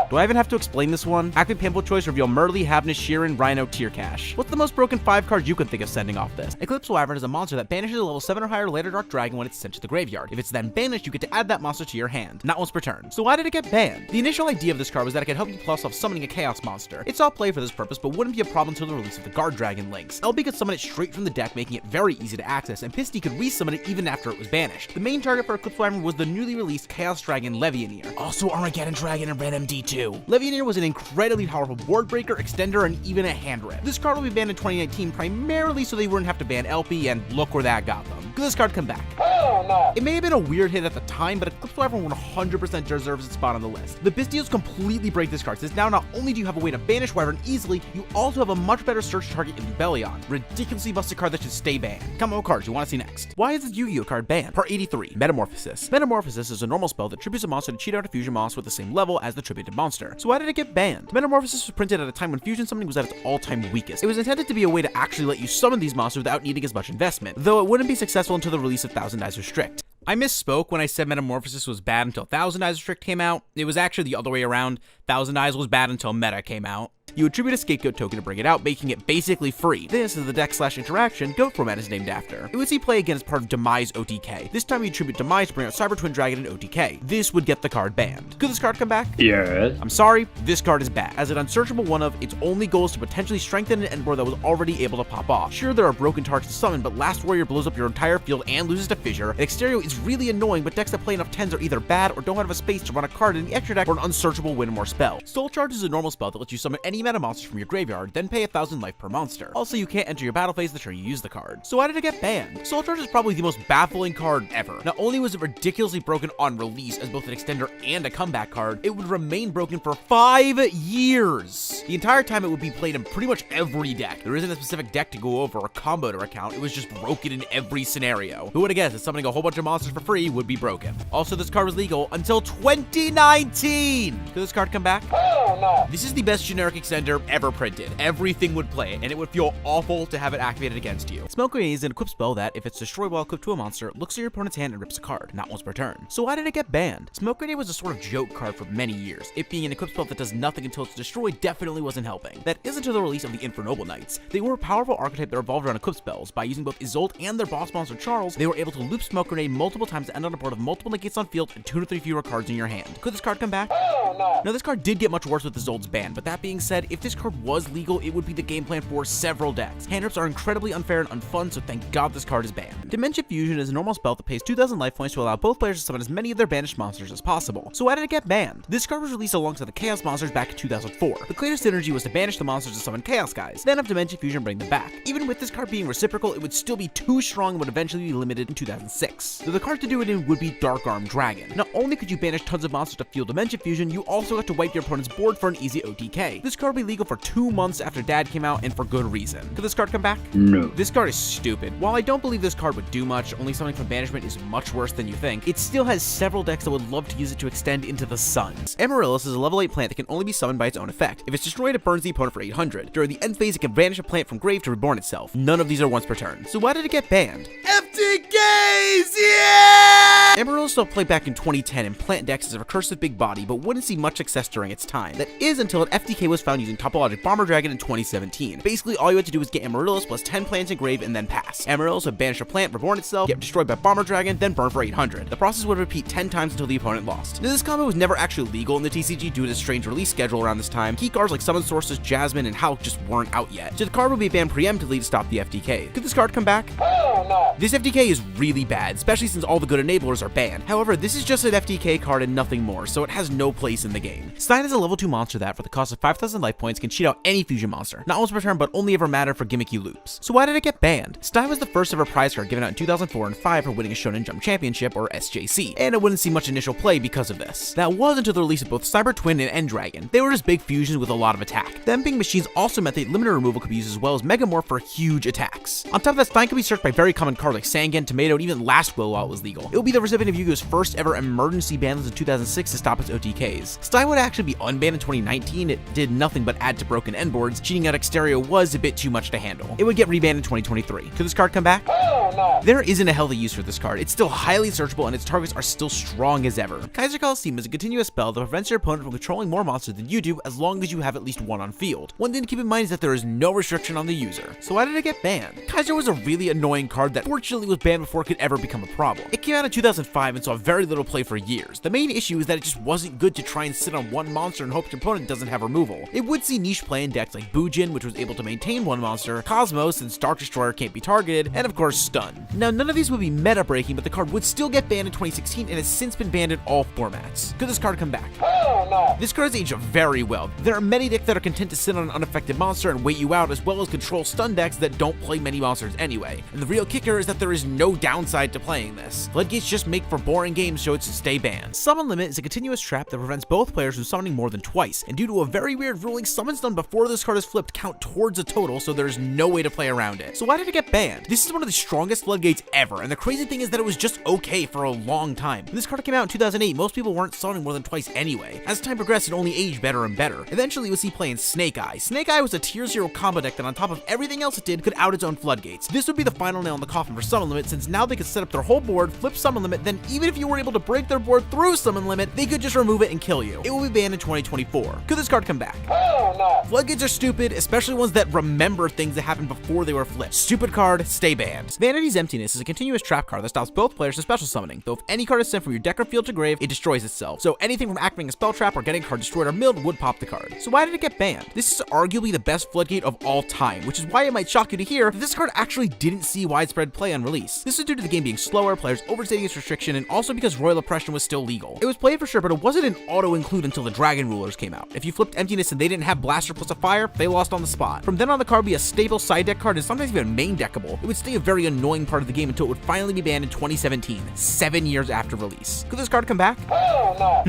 Do I even have to explain this one? Activate Painful Choice, reveal Murley, Havnus, Sheeran, Rhino, Tearcash. What's the most broken 5 card you can think of sending off this? Eclipse Wyvern is a monster that banishes a level 7 or higher later Dark Dragon when it's sent to the graveyard. If it's then banished, you get to add that monster to your hand, not once per turn. So why did it get banned? The initial idea of this card was that it could help you plus off summoning a Chaos monster. It saw play for this purpose, but wouldn't be a problem until the release of the Guard Dragon links. LB could summon it straight from the deck, making it very easy to access, and Pisty could resummon it even after it was banished. The main target for Eclipse Wyvern was the newly released Chaos Dragon Levianeer, also Armageddon Dragon and Red MD2. Levianeer was an incredibly powerful board breaker, extender, and even a hand rip. This card will be banned in 2019 primarily so they wouldn't have to ban LP, and look where that got them. Could this card come back? Hell no. It may have been a weird hit at the time, but Eclipse Wyvern 100% deserves its spot on the list. The Bystials completely break this card, since now not only do you have a way to banish Wyvern easily, you also have a much better search target in Lubellion. Ridiculously busted card that should stay banned. Come on, cards you want to see next. Why is this Yu-Gi-Oh card banned? Part 83, Metamorphosis. Metamorphosis is a normal spell that tributes a monster to cheat out a fusion monster with the same level as the tributed monster. So why did it get banned? Metamorphosis was printed at a time when fusion summoning was at its all-time weakest. It was intended to be a way to actually let you summon these monsters without needing as much investment, though it wouldn't be successful until the release of Thousand Eyes Restrict. I misspoke when I said Metamorphosis was bad until Thousand Eyes Restrict came out. It was actually the other way around. Thousand Eyes was bad until Meta came out. you attribute a scapegoat token to bring it out, making it basically free. This is the deck/interaction Goat format is named after. It would see play again as part of Demise OTK. This time you attribute Demise to bring out Cyber Twin Dragon in OTK. This would get the card banned. Could this card come back? Yes. I'm sorry, this card is bad. As an unsearchable one of, its only goal is to potentially strengthen an Endboard that was already able to pop off. Sure, there are broken targets to summon, but Last Warrior blows up your entire field and loses to Fissure, and Exterio is really annoying, but decks that play enough 10s are either bad or don't have a space to run a card in the extra deck for an unsearchable win or more spell. Soul Charge is a normal spell that lets you summon any amount of monsters from your graveyard, then pay 1,000 life per monster. Also, you can't enter your battle phase the turn you use the card. So why did it get banned? Soul Charge is probably the most baffling card ever. Not only was it ridiculously broken on release as both an extender and a comeback card, it would remain broken for 5 years. The entire time it would be played in pretty much every deck. There isn't a specific deck to go over or combo to account, it was just broken in every scenario. Who would have guessed that summoning a whole bunch of monsters for free would be broken? Also, this card was legal until 2019! Could this card come back? Hell no. This is the best generic extender ever printed. Everything would play it, and it would feel awful to have it activated against you. Smoke Grenade is an equip spell that, if it's destroyed while equipped to a monster, looks at your opponent's hand and rips a card, not once per turn. So why did it get banned? Smoke Grenade was a sort of joke card for many years. It being an equip spell that does nothing until it's destroyed definitely wasn't helping. That is until the release of the Infernoble Knights. They were a powerful archetype that revolved around equip spells. By using both Isolde and their boss monster Charles, they were able to loop Smoke Grenade multiple times to end on a board of multiple negates on field and 2 to 3 fewer cards in your hand. Could this card come back? Hell no. Now, this card did get much worse with Isolde's ban, but that being said, if this card was legal, it would be the game plan for several decks. Hand rips are incredibly unfair and unfun, so thank God this card is banned. Dimension Fusion is a normal spell that pays 2,000 life points to allow both players to summon as many of their banished monsters as possible. So why did it get banned? This card was released alongside the Chaos monsters back in 2004. The clear synergy was to banish the monsters to summon Chaos guys, then have Dimension Fusion bring them back. Even with this card being reciprocal, it would still be too strong and would eventually be limited in 2006. So the card to do it in would be Dark Arm Dragon. Not only could you banish tons of monsters to fuel Dimension Fusion, you also got to wipe your opponent's board for an easy OTK. This card would be legal for 2 months after Dad came out, and for good reason. Could this card come back? No. This card is stupid. While I don't believe this card would do much, only something from banishment is much worse than you think, it still has several decks that would love to use it to extend into the Suns. Amaryllis is a level 8 plant that can only be summoned by its own effect. If it's destroyed, it burns the opponent for 800. During the end phase, it can banish a plant from grave to reborn itself. None of these are once per turn. So why did it get banned? FTKs, yeah! Amaryllis still played back in 2010 in plant decks as a recursive big body, but wouldn't see much success during its time. That is until an FTK was found using Topologic Bomber Dragon in 2017. Basically, all you had to do was get Amaryllis plus 10 plants in grave and then pass. Amaryllis would banish a plant, reborn itself, get destroyed by Bomber Dragon, then burn for 800. The process would repeat 10 times until the opponent lost. Now, this combo was never actually legal in the TCG due to the strange release schedule around this time. Key cards like Summon Sources, Jasmine, and Hulk just weren't out yet, so the card would be banned preemptively to stop the FTK. Could this card come back? Hell no. This FTK is really bad, especially since all the good enablers are banned. However, this is just an FTK card and nothing more, so it has no place in the game. Stein is a level 2 monster that, for the cost of 5,000 life points, can cheat out any fusion monster. Not once per turn, but only ever matter for gimmicky loops. So why did it get banned? Stein was the first ever prize card given out in 2004 and 5 for winning a Shonen Jump Championship, or SJC, and it wouldn't see much initial play because of this. That was until the release of both Cyber Twin and End Dragon. They were just big fusions with a lot of attack. Them being machines also meant that limiter removal could be used as well as Megamorph for huge attacks. On top of that, Stein could be searched by very common cards like Sangan, Tomato, and even Last Will while it was legal. It would be the recipient of Yu-Gi-Oh's first ever emergency ban list in 2006 to stop its OTKs. Stein would actually be unbanned in 2019. It did nothing but add to broken end boards. Cheating out Exterio was a bit too much to handle. It would get rebanned in 2023. Could this card come back? Hell no. There isn't a healthy use for this card. It's still highly searchable and its targets are still strong as ever. Kaiser Coliseum is a continuous spell that prevents your opponent from controlling more monsters than you do as long as you have at least one on field. One thing to keep in mind is that there is no restriction on the user. So why did it get banned? Kaiser was a really annoying card that fortunately was banned before it could ever become a problem. It came out in 2005 and saw very little play for years. The main issue is that it just wasn't good to try and sit on one monster and hope your opponent doesn't have removal. It would see niche play in decks like Bujin, which was able to maintain one monster, Cosmos, since Dark Destroyer can't be targeted, and of course Stun. Now, none of these would be meta breaking, but the card would still get banned in 2016 and has since been banned in all formats. Could this card come back? Hell no. This card has aged very well. There are many decks that are content to sit on an unaffected monster and wait you out, as well as control stun decks that don't play many monsters anyway. And the real kicker is that there is no downside to playing this. Floodgates just make for boring games, so it's to stay banned. Summon Limit is a continuous trap that prevents both players from summoning more than twice, and due to a very weird ruling, summons done before this card is flipped count towards a total, so there's no way to play around it. So why did it get banned? This is one of the strongest floodgates ever, and the crazy thing is that it was just okay for a long time. When this card came out in 2008, most people weren't summoning more than twice anyway. anyway. As time progressed, it only aged better and better. Eventually, we see play in Snake Eye. Snake Eye was a tier 0 combo deck that on top of everything else it did, could out its own floodgates. This would be the final nail in the coffin for Summon Limit, since now they could set up their whole board, flip Summon Limit, then even if you were able to break their board through Summon Limit, they could just remove it and kill you. It will be banned in 2024. Could this card come back? Hell no. Floodgates are stupid, especially ones that remember things that happened before they were flipped. Stupid card, stay banned. Vanity's Emptiness is a continuous trap card that stops both players from special summoning, though if any card is sent from your deck or field to grave, it destroys itself. So anything from activating a spell trap or getting a card destroyed or milled would pop the card. So why did it get banned? This is arguably the best floodgate of all time, which is why it might shock you to hear that this card actually didn't see widespread play on release. This is due to the game being slower, players overstating its restriction, and also because Royal Oppression was still legal. It was played for sure, but it wasn't an auto-include until the Dragon Rulers came out. If you flipped Emptiness and they didn't have Blaster plus a fire, they lost on the spot. From then on, the card would be a staple side deck card and sometimes even main deckable. It would stay a very annoying part of the game until it would finally be banned in 2017, 7 years after release. Could this card come back? Hell no.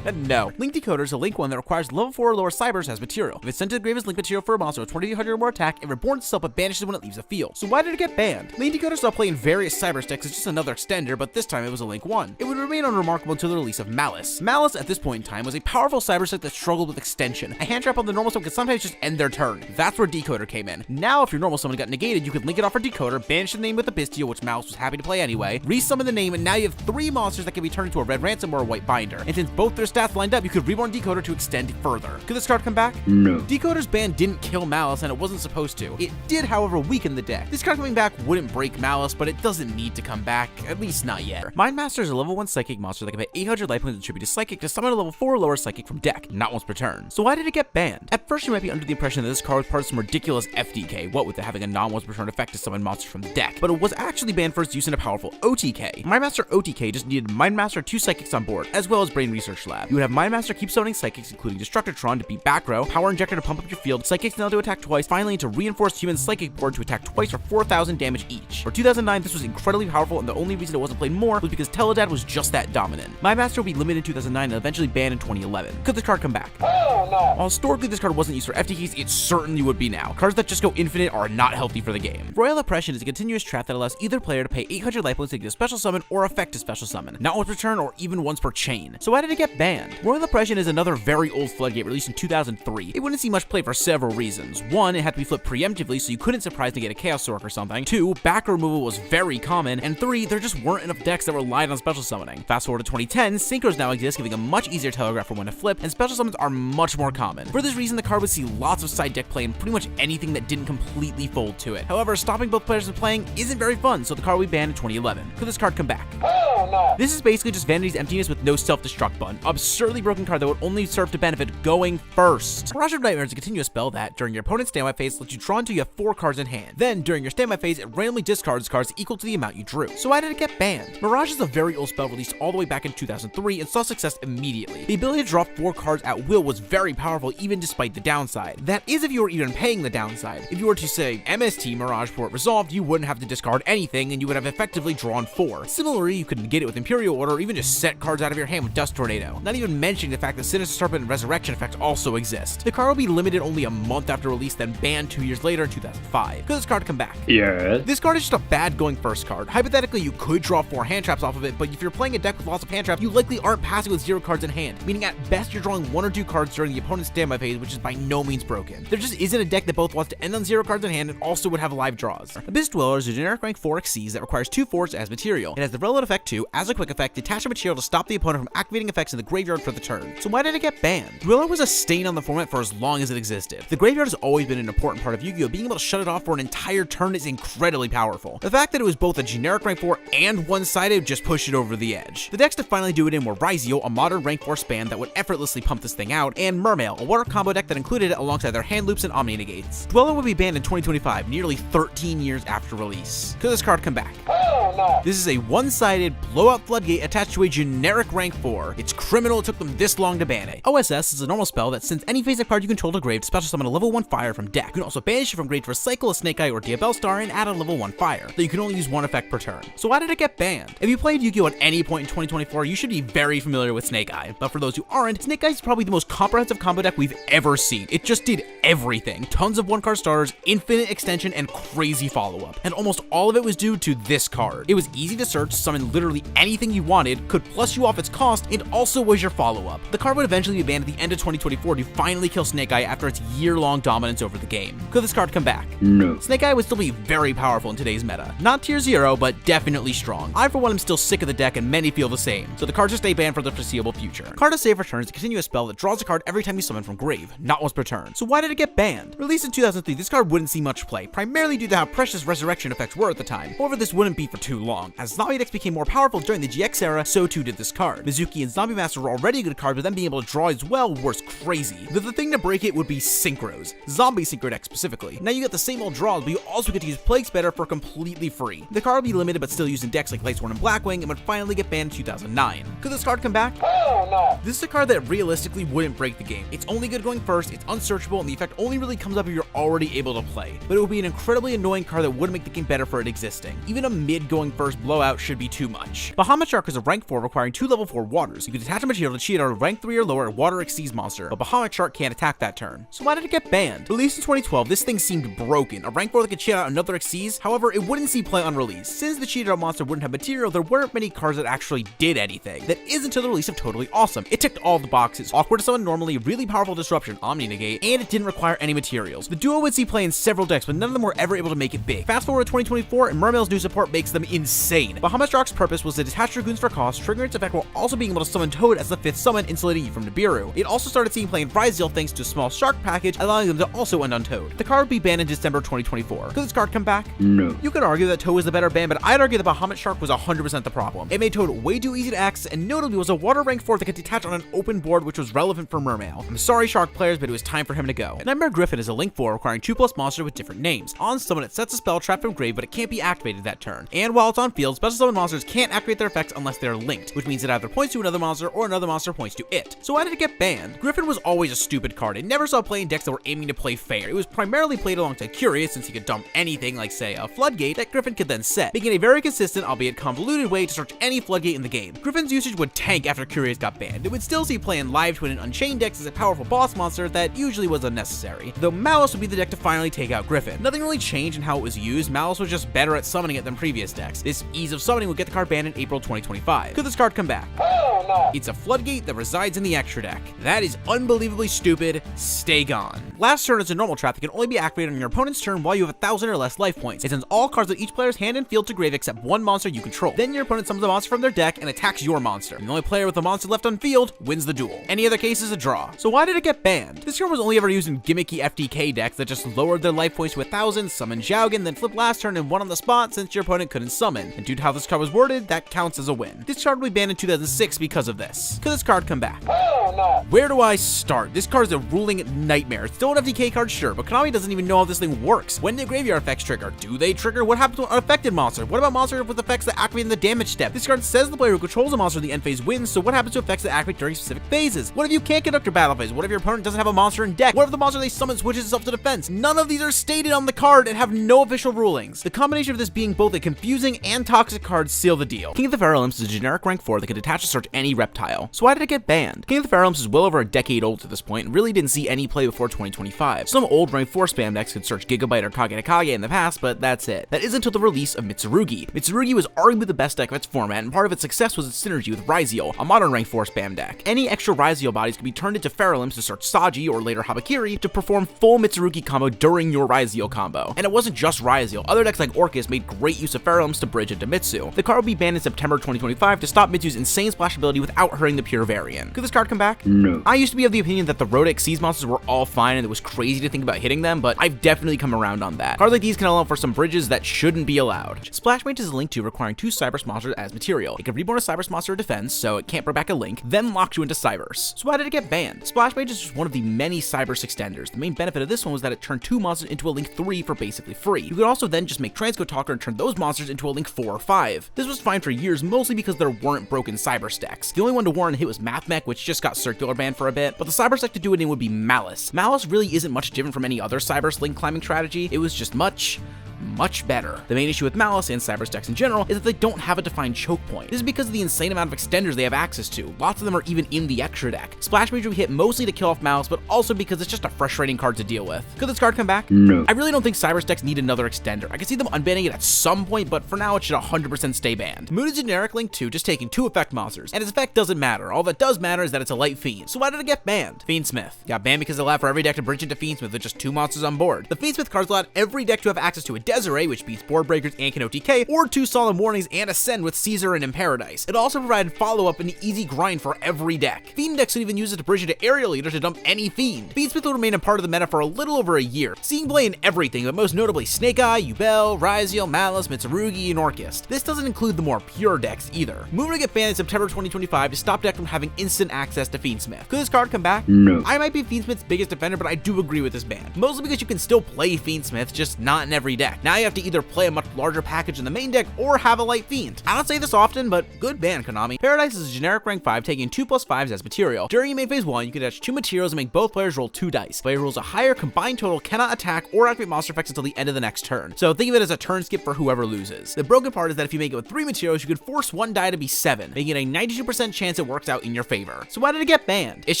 No. Link Decoder is a Link 1 that requires level 4 or lower Cybers as material. If it's sent to the grave as Link material for a monster with 2800 or more attack, it reborns itself but banishes when it leaves the field. So why did it get banned? Link Decoder saw play in various Cyber decks as just another extender, but this time it was a Link 1. It would remain unremarkable until the release of Malice. Malice, at this point in time, was a powerful Cyber deck that struggled with extension. A hand trap on the normal summon could sometimes just end their turn. That's where Decoder came in. Now, if your normal summon got negated, you could link it off for Decoder, banish the name with the Bistio, which Malice was happy to play anyway, resummon the name, and now you have 3 monsters that can be turned into a red ransom or a white binder. And since both their stats lined up, you could reborn Decoder to extend further. Could this card come back? No. Decoder's ban didn't kill Malice, and it wasn't supposed to. It did, however, weaken the deck. This card coming back wouldn't break Malice, but it doesn't need to come back, at least not yet. Mindmaster is a level 1 Psychic monster that can pay 800 life points and attribute to Psychic to summon a level 4 or lower Psychic from deck, not once per turn. So why did it get banned? At first, you might be under the impression that this card was part of some ridiculous FDK, what with it having a non-once per turn effect to summon monsters from the deck, but it was actually banned for its use in a powerful OTK. Mindmaster OTK just needed Mindmaster 2 Psychics on board, as well as Brain Research Lab. You would have Mindmaster keep summoning Psychics, including Destructotron to beat back row, Power Injector to pump up your field, Psychics now to attack twice, finally into Reinforced Human Psychic board to attack twice for 4,000 damage each. For 2009, this was incredibly powerful, and the only reason it wasn't played more was because Teledad was just that dominant. Mindmaster will be limited in 2009 and eventually banned in 2011. Could this card come back? Hell no. While historically this card wasn't used for FTKs, it certainly would be now. Cards that just go infinite are not healthy for the game. Royal Oppression is a continuous trap that allows either player to pay 800 life points to get a special summon or effect a special summon, not once per turn or even once per chain. So why did it get banned? Royal Oppression is another very old floodgate released in 2003. It wouldn't see much play for several reasons. 1, it had to be flipped preemptively so you couldn't surprise to get a Chaos Sork or something. 2, back removal was very common. And 3, there just weren't enough decks that relied on special summoning. Fast forward to 2010, Synchros now exist, giving a much easier telegraph for when to flip, and special summons are much more common. For this reason, the card would see lots of side deck play and pretty much anything that didn't completely fold to it. However, stopping both players from playing isn't very fun, so the card will be banned in 2011. Could this card come back? Hell no. This is basically just Vanity's Emptiness with no self-destruct button. Absurdly broken card that would only serve to benefit going first. Mirage of Nightmare is a continuous spell that, during your opponent's standby phase, lets you draw until you have 4 cards in hand. Then, during your standby phase, it randomly discards cards equal to the amount you drew. So why did it get banned? Mirage is a very old spell released all the way back in 2003 and saw success immediately. The ability to draw 4 cards at will was very powerful even despite the downside. That is if you were even paying the downside. If you were to say MST Mirage Port Resolved, you wouldn't have to discard anything and you would have effectively drawn 4. Similarly, you could negate it with Imperial Order or even just set cards out of your hand with Dust Tornado. Not even mentioning the fact that Sinister Serpent and Resurrection effects also exist. The card will be limited only a month after release, then banned 2 years later in 2005. Could this card come back? Yeah. This card is just a bad going first card. Hypothetically, you could draw 4 hand traps off of it, but if you're playing a deck with lots of hand traps, you likely aren't passing with 0 cards in hand, meaning at best you're drawing 1 or 2 cards during the opponent's standby phase, which is by no means broken. There just isn't a deck that both wants to end on 0 cards in hand and also would have live draws. Abyss Dweller is a generic rank 4 Xyz that requires 2 4s as material. It has the relevant effect to, as a quick effect, detach a material to stop the opponent from activating effects in the graveyard for the turn. So why did it get banned? Dweller was a stain on the format for as long as it existed. The graveyard has always been an important part of Yu-Gi-Oh! Being able to shut it off for an entire turn is incredibly powerful. The fact that it was both a generic rank 4 and one-sided just pushed it over the edge. The decks to finally do it in were Raizio, a modern rank 4 span that would effortlessly pump this thing out, and Mermail, a water combo deck that included it alongside their hand loops and Omni Negates. Dweller would be banned in 2025, nearly 13 years after release. Could this card come back? Hell no. This is a one-sided blowout floodgate attached to a generic rank 4. It's criminal it took them this long to ban it. OSS is a normal spell that sends any face-up card you control to grave to special summon a level 1 fire from deck. You can also banish it from grave for a cycle of Snake Eye or Diabell Star and add a level 1 fire, though you can only use 1 effect per turn. So why did it get banned? If you played Yu-Gi-Oh! At any point in 2024, you should be very familiar with Snake Eye, but for those who aren't, Snake Eye is probably the most comprehensive combo deck we've ever seen. It just did everything. Tons of 1-card starters, infinite extension, and crazy follow-up. And almost all of it was due to this card. It was easy to search, summon literally literally anything you wanted, could plus you off its cost, and also was your follow-up. The card would eventually be banned at the end of 2024 to finally kill Snake Eye after its year-long dominance over the game. Could this card come back? No. Snake Eye would still be very powerful in today's meta. Not tier 0, but definitely strong. I for one am still sick of the deck and many feel the same, so the card should stay banned for the foreseeable future. Card of Save returns to continue a spell that draws a card every time you summon from grave, not once per turn. So why did it get banned? Released in 2003, this card wouldn't see much play, primarily due to how precious resurrection effects were at the time. However, this wouldn't be for too long. As zombie decks became more powerful during the GX era, so too did this card. Mizuki and Zombie Master were already a good card, but then being able to draw as well was crazy. The thing to break it would be synchros, zombie synchro decks specifically. Now you get the same old draws, but you also get to use Plague Spatter for completely free. The card would be limited but still used in decks like Lightsworn and Blackwing, and would finally get banned in 2009. Could this card come back? Hell no. This is a card that realistically wouldn't break the game. It's only good going first, it's unsearchable, and the effect only really comes up if you're already able to play. But it would be an incredibly annoying card that wouldn't make the game better for it existing. Even a mid going first blowout should be too much. Bahamut Shark is a rank 4 requiring 2 level 4 waters. You can attach a material to cheat out a rank 3 or lower water exceeds monster, but Bahamut Shark can't attack that turn. So why did it get banned? Released in 2012, this thing seemed broken. A rank 4 that could cheat out another Xyz, however, it wouldn't see play on release. Since the cheated out monster wouldn't have material, there weren't many cards that actually did anything. That is until the release of Totally Awesome. It ticked all the boxes. Awkward to summon normally, really powerful disruption, Omni Negate, and it didn't require any materials. The duo would see play in several decks, but none of them were ever able to make it big. Fast forward to 2024, and Mermail's new support makes them insane. Bahamut Shark's purpose was to detach Dragoons for cost, triggering its effect while also being able to summon Toad as the 5th summon, insulating you from Nibiru. It also started seeing play in Ryzeal thanks to a small shark package, allowing them to also end on Toad. The card would be banned in December 2024. Could this card come back? No. You could argue that Toad was the better ban, but I'd argue that Bahamut Shark was 100% the problem. It made Toad way too easy to access, and notably was a water rank 4 that could detach on an open board, which was relevant for Mermail. I'm sorry, Shark players, but it was time for him to go. Nightmare Griffin is a link 4 requiring 2+ monster with different names. On summon, it sets a spell trapped from grave, but it can't be activated that turn. And while it's on field, special summon monsters can't activate their effects unless they're linked, which means it either points to another monster or another monster points to it. So why did it get banned? Griffin was always a stupid card. It never saw play in decks that were aiming to play fair. It was primarily played alongside Curious, since he could dump anything like, say, a Floodgate that Griffin could then set, making a very consistent, albeit convoluted way to search any Floodgate in the game. Griffin's usage would tank after Curious got banned. It would still see play in Live Twin and Unchained decks as a powerful boss monster that usually was unnecessary, though Malice would be the deck to finally take out Griffin. Nothing really changed in how it was used. Malice was just better at summoning it than previous decks. This ease of summoning would get the card banned in April 2025. Could this card come back? Hell no. It's a Floodgate that resides in the extra deck. That is unbelievably stupid. Stay gone. Last turn is a normal trap that can only be activated on your opponent's turn while you have 1,000 or less life points. It sends all cards of each player's hand and field to grave except one monster you control. Then your opponent summons a monster from their deck and attacks your monster. And the only player with a monster left on field wins the duel. Any other case is a draw. So why did it get banned? This card was only ever used in gimmicky FTK decks that just lowered their life points to 1,000, summoned Xiaogan, then flipped last turn and won on the spot since your opponent couldn't summon. And due to how this card was worded, that counts as a win. This card will be banned in 2006 because of this. Could this card come back? Hell no. Where do I start? This card is a ruling nightmare. It's still an FTK card, sure, but Konami doesn't even know how this thing works. When do graveyard effects trigger? Do they trigger? What happens to an unaffected monster? What about monsters with effects that activate in the damage step? This card says the player who controls a monster in the end phase wins, so what happens to effects that activate during specific phases? What if you can't conduct your battle phase? What if your opponent doesn't have a monster in deck? What if the monster they summon switches itself to defense? None of these are stated on the card and have no official rulings. The combination of this being both a confusing and toxic card seal the deal. King of the Feral Imps is a generic rank 4 that can detach to search any reptile. So why did it get banned? King of the Feral Imps is well over a decade old at this point and really didn't see any play before 2025. Some old rank 4 spam decks could search Gigabyte or Kage in the past, but that's it. That is until the release of Mitsurugi. Mitsurugi was arguably the best deck of its format, and part of its success was its synergy with Ryzeal, a modern rank 4 spam deck. Any extra Ryzeal bodies could be turned into Feral Imps to search Saji or later Habakiri to perform full Mitsurugi combo during your Ryzeal combo. And it wasn't just Ryzeal. Other decks like Orcus made great use of Feral Imps to bridge into Mitsu. The card will be banned in September 2025 to stop Mitsu's insane splash ability without hurting the pure variant. Could this card come back? No. I used to be of the opinion that the Rhotic Xyz monsters were all fine and it was crazy to think about hitting them, but I've definitely come around on that. Cards like these can allow for some bridges that shouldn't be allowed. Splash Mage is a link 2 requiring 2 Cyberse monsters as material. It can reborn a Cyberse monster defense, so it can't bring back a link, then locks you into Cyberse. So why did it get banned? Splash Mage is just one of the many Cyberse extenders. The main benefit of this one was that it turned 2 monsters into a link 3 for basically free. You could also then just make Transcode Talker and turn those monsters into a link 4 or 5. This was fine for years, mostly because there weren't broken Cyberse decks. The only one to warrant a hit was Mathmech, which just got circular banned for a bit, but the Cyberse deck to do it in would be Malice. Malice really isn't much different from any other Cyberse link climbing strategy. It was just much much better. The main issue with Malice and Cyber's decks in general is that they don't have a defined choke point. This is because of the insane amount of extenders they have access to. Lots of them are even in the extra deck. Splash Mage we hit mostly to kill off Malice, but also because it's just a frustrating card to deal with. Could this card come back? No. I really don't think Cyber's decks need another extender. I can see them unbanning it at some point, but for now it should 100% stay banned. Moon is generic Link 2, just taking 2 effect monsters, and its effect doesn't matter. All that does matter is that it's a light fiend. So why did it get banned? Fiendsmith. Got banned because it allowed for every deck to bridge into Fiendsmith with just 2 monsters on board. The Fiendsmith cards allowed every deck to have access to a Desiree, which beats Board Breakers and can OTK, or 2 Solemn Warnings and Ascend with Caesar and in Paradise. It also provided follow-up and easy grind for every deck. Fiend decks could even use it to bridge into Aerial Eater to dump any Fiend. Fiendsmith will remain a part of the meta for a little over a year, seeing play in everything, but most notably Snake Eye, Yubel, Ryziel, Malice, Mitsurugi, and Orchist. This doesn't include the more pure decks either. Moon will get banned in September 2025 to stop decks from having instant access to Fiendsmith. Could this card come back? No. I might be Fiendsmith's biggest defender, but I do agree with this ban. Mostly because you can still play Fiendsmith, just not in every deck. Now you have to either play a much larger package in the main deck or have a light Fiend. I don't say this often, but good ban, Konami. Paradise is a generic rank 5 taking 2+5s as material. During your main phase 1, you can attach 2 materials and make both players roll 2 dice. Player rolls a higher combined total cannot attack or activate monster effects until the end of the next turn. So think of it as a turn skip for whoever loses. The broken part is that if you make it with 3 materials, you could force 1 die to be 7, making it a 92% chance it works out in your favor. So why did it get banned? It's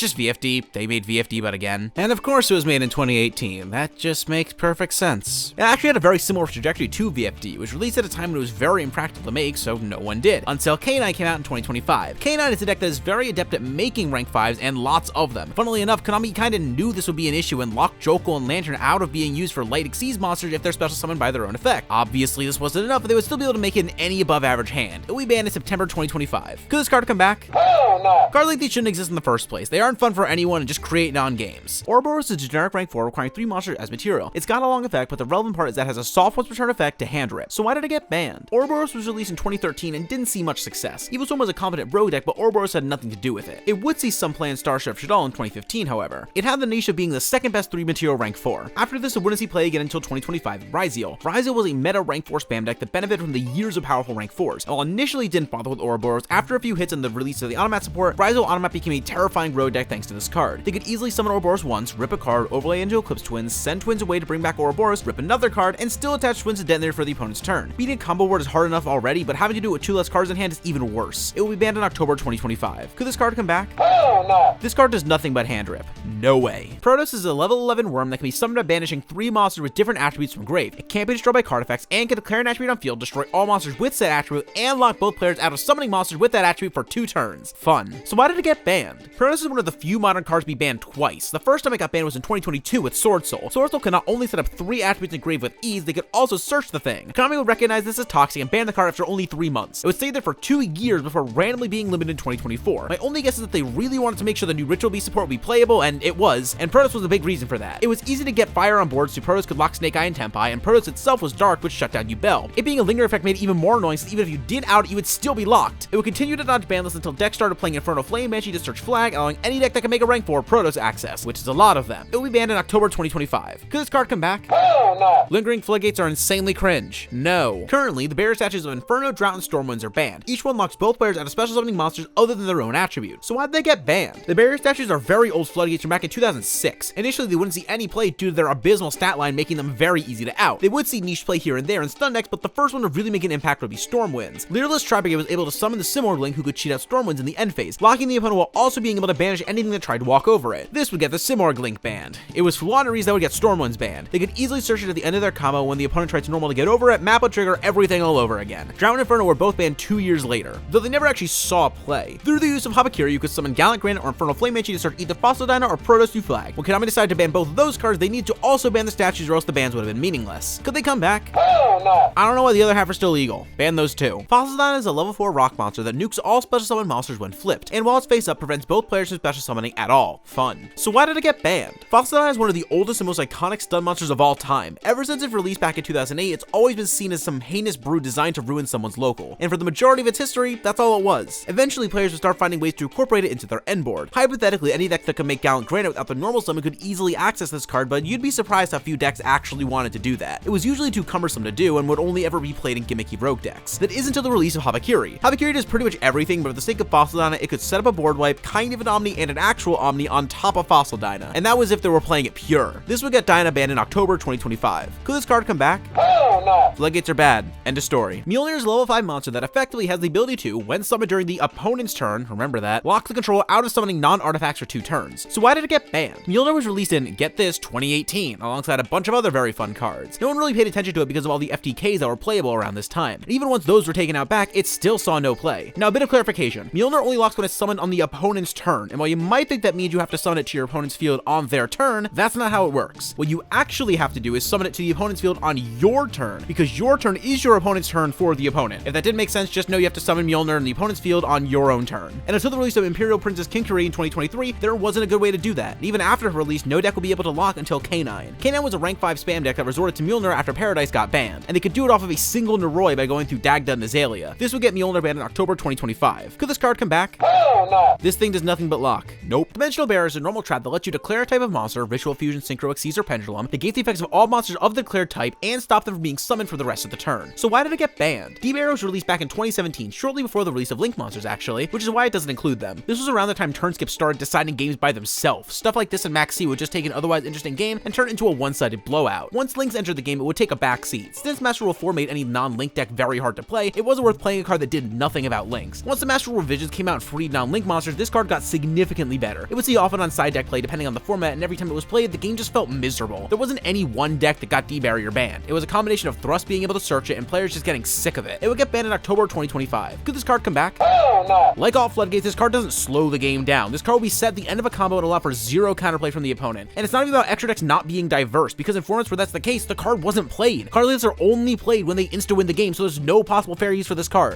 just VFD. They made VFD, but again. And of course it was made in 2018. That just makes perfect sense. It actually had a very similar trajectory to VFD. It was released at a time when it was very impractical to make, so no one did. Until K9 came out in 2025. K9 is a deck that is very adept at making rank 5s and lots of them. Funnily enough, Konami kinda knew this would be an issue and locked Jokul and Lantern out of being used for light Xyz monsters if they're special summoned by their own effect. Obviously this wasn't enough, but they would still be able to make it in any above average hand. It will be banned in September 2025. Could this card come back? Hell no. Cards like these shouldn't exist in the first place. They aren't fun for anyone and just create non-games. Ouroboros is a generic rank 4 requiring 3 monsters as material. It's got a long effect, but the relevant part is that it has a soft once per turn effect to hand rip. So why did it get banned? Ouroboros was released in 2013 and didn't see much success. Evil Storm was a competent rogue deck, but Ouroboros had nothing to do with it. It would see some play in Starship Shadal in 2015, however. It had the niche of being the second best 3 material rank 4. After this, it wouldn't see play again until 2025 in Ryziel. Ryziel was a meta rank 4 spam deck that benefited from the years of powerful rank 4s. While initially didn't bother with Ouroboros, after a few hits and the release of the Automat support, Ryziel Automat became a terrifying rogue deck thanks to this card. They could easily summon Ouroboros once, rip a card, overlay into Eclipse Twins, send Twins away to bring back Ouroboros, rip another card, and still attach Twins to detonator for the opponent's turn. Beating a combo board is hard enough already, but having to do it with 2 less cards in hand is even worse. It will be banned in October 2025. Could this card come back? Hell no. This card does nothing but hand rip. No way. Protos is a level 11 worm that can be summoned by banishing 3 monsters with different attributes from grave. It can't be destroyed by card effects and can declare an attribute on field, destroy all monsters with said attribute, and lock both players out of summoning monsters with that attribute for 2 turns. Fun. So why did it get banned? Protos is one of the few modern cards to be banned twice. The first time it got banned was in 2022 with Sword Soul. Sword Soul can not only set up 3 attributes in grave with ease, they could also search the thing. Konami would recognize this as toxic and ban the card after only 3 months. It would stay there for 2 years before randomly being limited in 2024. My only guess is that they really wanted to make sure the new Ritual Beast support would be playable, and it was, and Protos was a big reason for that. It was easy to get fire on board, so Protos could lock Snake Eye and Tempai, and Protos itself was dark, which shut down Yubel. It being a linger effect made it even more annoying, since even if you did out, you would still be locked. It would continue to dodge banlist until decks started playing Infernal Flame Banshee to search flag, allowing any deck that can make a rank 4 Protos access, which is a lot of them. It will be banned in October 2025. Could this card come back? Hell no. Lingering Floodgates are insanely cringe. No. Currently, the barrier statues of Inferno, Drought, and Stormwinds are banned. Each one locks both players out of special summoning monsters other than their own attribute. So why'd they get banned? The barrier statues are very old floodgates from back in 2006. Initially, they wouldn't see any play due to their abysmal stat line, making them very easy to out. They would see niche play here and there in stun decks, but the first one to really make an impact would be Stormwinds. Leaderless Tribrigade was able to summon the Simorgling, who could cheat out Stormwinds in the end phase, locking the opponent while also being able to banish anything that tried to walk over it. This would get the Simorgling banned. It was Floowandereeze that would get Stormwinds banned. They could easily search it at the end of their combo when the opponent tried to normal to get over it, map would trigger everything all over again. Drought and Inferno were both banned 2 years later, though they never actually saw play. Through the use of Habakiri, you could summon Gallant Granite or Infernal Flame Banshee to search either Fossil Dino or Protos to flag. When Konami decided to ban both of those cards, they need to also ban the statues or else the bans would have been meaningless. Could they come back? Hell no. I don't know why the other half are still legal. Ban those too. Fossil Dino is a level 4 rock monster that nukes all special summon monsters when flipped, and while it's face up, prevents both players from special summoning at all. Fun. So why did it get banned? Fossil Dino is one of the oldest and most iconic stun monsters of all time. Ever since its release back in 2008, it's always been seen as some heinous brew designed to ruin someone's local, and for the majority of its history, that's all it was. Eventually, players would start finding ways to incorporate it into their end board. Hypothetically, any deck that could make Gallant Granite without the normal summon could easily access this card, but you'd be surprised how few decks actually wanted to do that. It was usually too cumbersome to do and would only ever be played in gimmicky rogue decks. That is until the release of Habakiri. Habakiri does pretty much everything, but for the sake of Fossil Dino, it could set up a board wipe, kind of an Omni, and an actual Omni on top of Fossil Dino, and that was if they were playing it pure. This would get Dyna banned in October 2025. Could this card come back? Hell no. Floodgates are bad. End of story. Mjolnir is a level 5 monster that effectively has the ability to, when summoned during the opponent's turn, remember that, lock the control out of summoning non-artifacts for 2 turns. So why did it get banned? Mjolnir was released in, get this, 2018, alongside a bunch of other very fun cards. No one really paid attention to it because of all the FTKs that were playable around this time. And even once those were taken out back, it still saw no play. Now a bit of clarification, Mjolnir only locks when it's summoned on the opponent's turn, and while you might think that means you have to summon it to your opponent's field on their turn, that's not how it works. What you actually have to do is summon it to the opponent's field on your turn, because your turn is your opponent's turn for the opponent. If that didn't make sense, just know you have to summon Mjolnir in the opponent's field on your own turn. And until the release of Imperial Princess Kinkari in 2023, there wasn't a good way to do that. And even after her release, no deck would be able to lock until K9. K9 was a rank 5 spam deck that resorted to Mjolnir after Paradise got banned, and they could do it off of a single Naroi by going through Dagda and Azalea. This would get Mjolnir banned in October 2025. Could this card come back? Hell no. This thing does nothing but lock. Nope. Dimensional Bearer is a normal trap that lets you declare a type of monster, Ritual Fusion, Synchro, Xyz, or Pendulum, negate the effects of all monsters of the declared type, and stop them from being summoned for the rest of the turn. So why did it get banned? D-Bearer was released back in 2017, shortly before the release of Link monsters actually, which is why it doesn't include them. This was around the time Turnskip started deciding games by themselves. Stuff like this and Max C would just take an otherwise interesting game and turn it into a one-sided blowout. Once Links entered the game, it would take a back seat. Since Master Rule 4 made any non-Link deck very hard to play, it wasn't worth playing a card that did nothing about Links. Once the Master Rule revisions came out and freed non-Link monsters, this card got significantly better. It would see often on side deck play depending on the format, and every time it was played, the game just felt miserable. There wasn't any one deck that got D-Barrier banned. It was a combination of Thrust being able to search it and players just getting sick of it. It would get banned in October 2025. Could this card come back? Hell no. Like all Floodgates, this card doesn't slow the game down. This card will be set at the end of a combo and allow for 0 counterplay from the opponent. And it's not even about extra decks not being diverse, because in formats where that's the case, the card wasn't played. Card lists are only played when they insta-win the game, so there's no possible fair use for this card.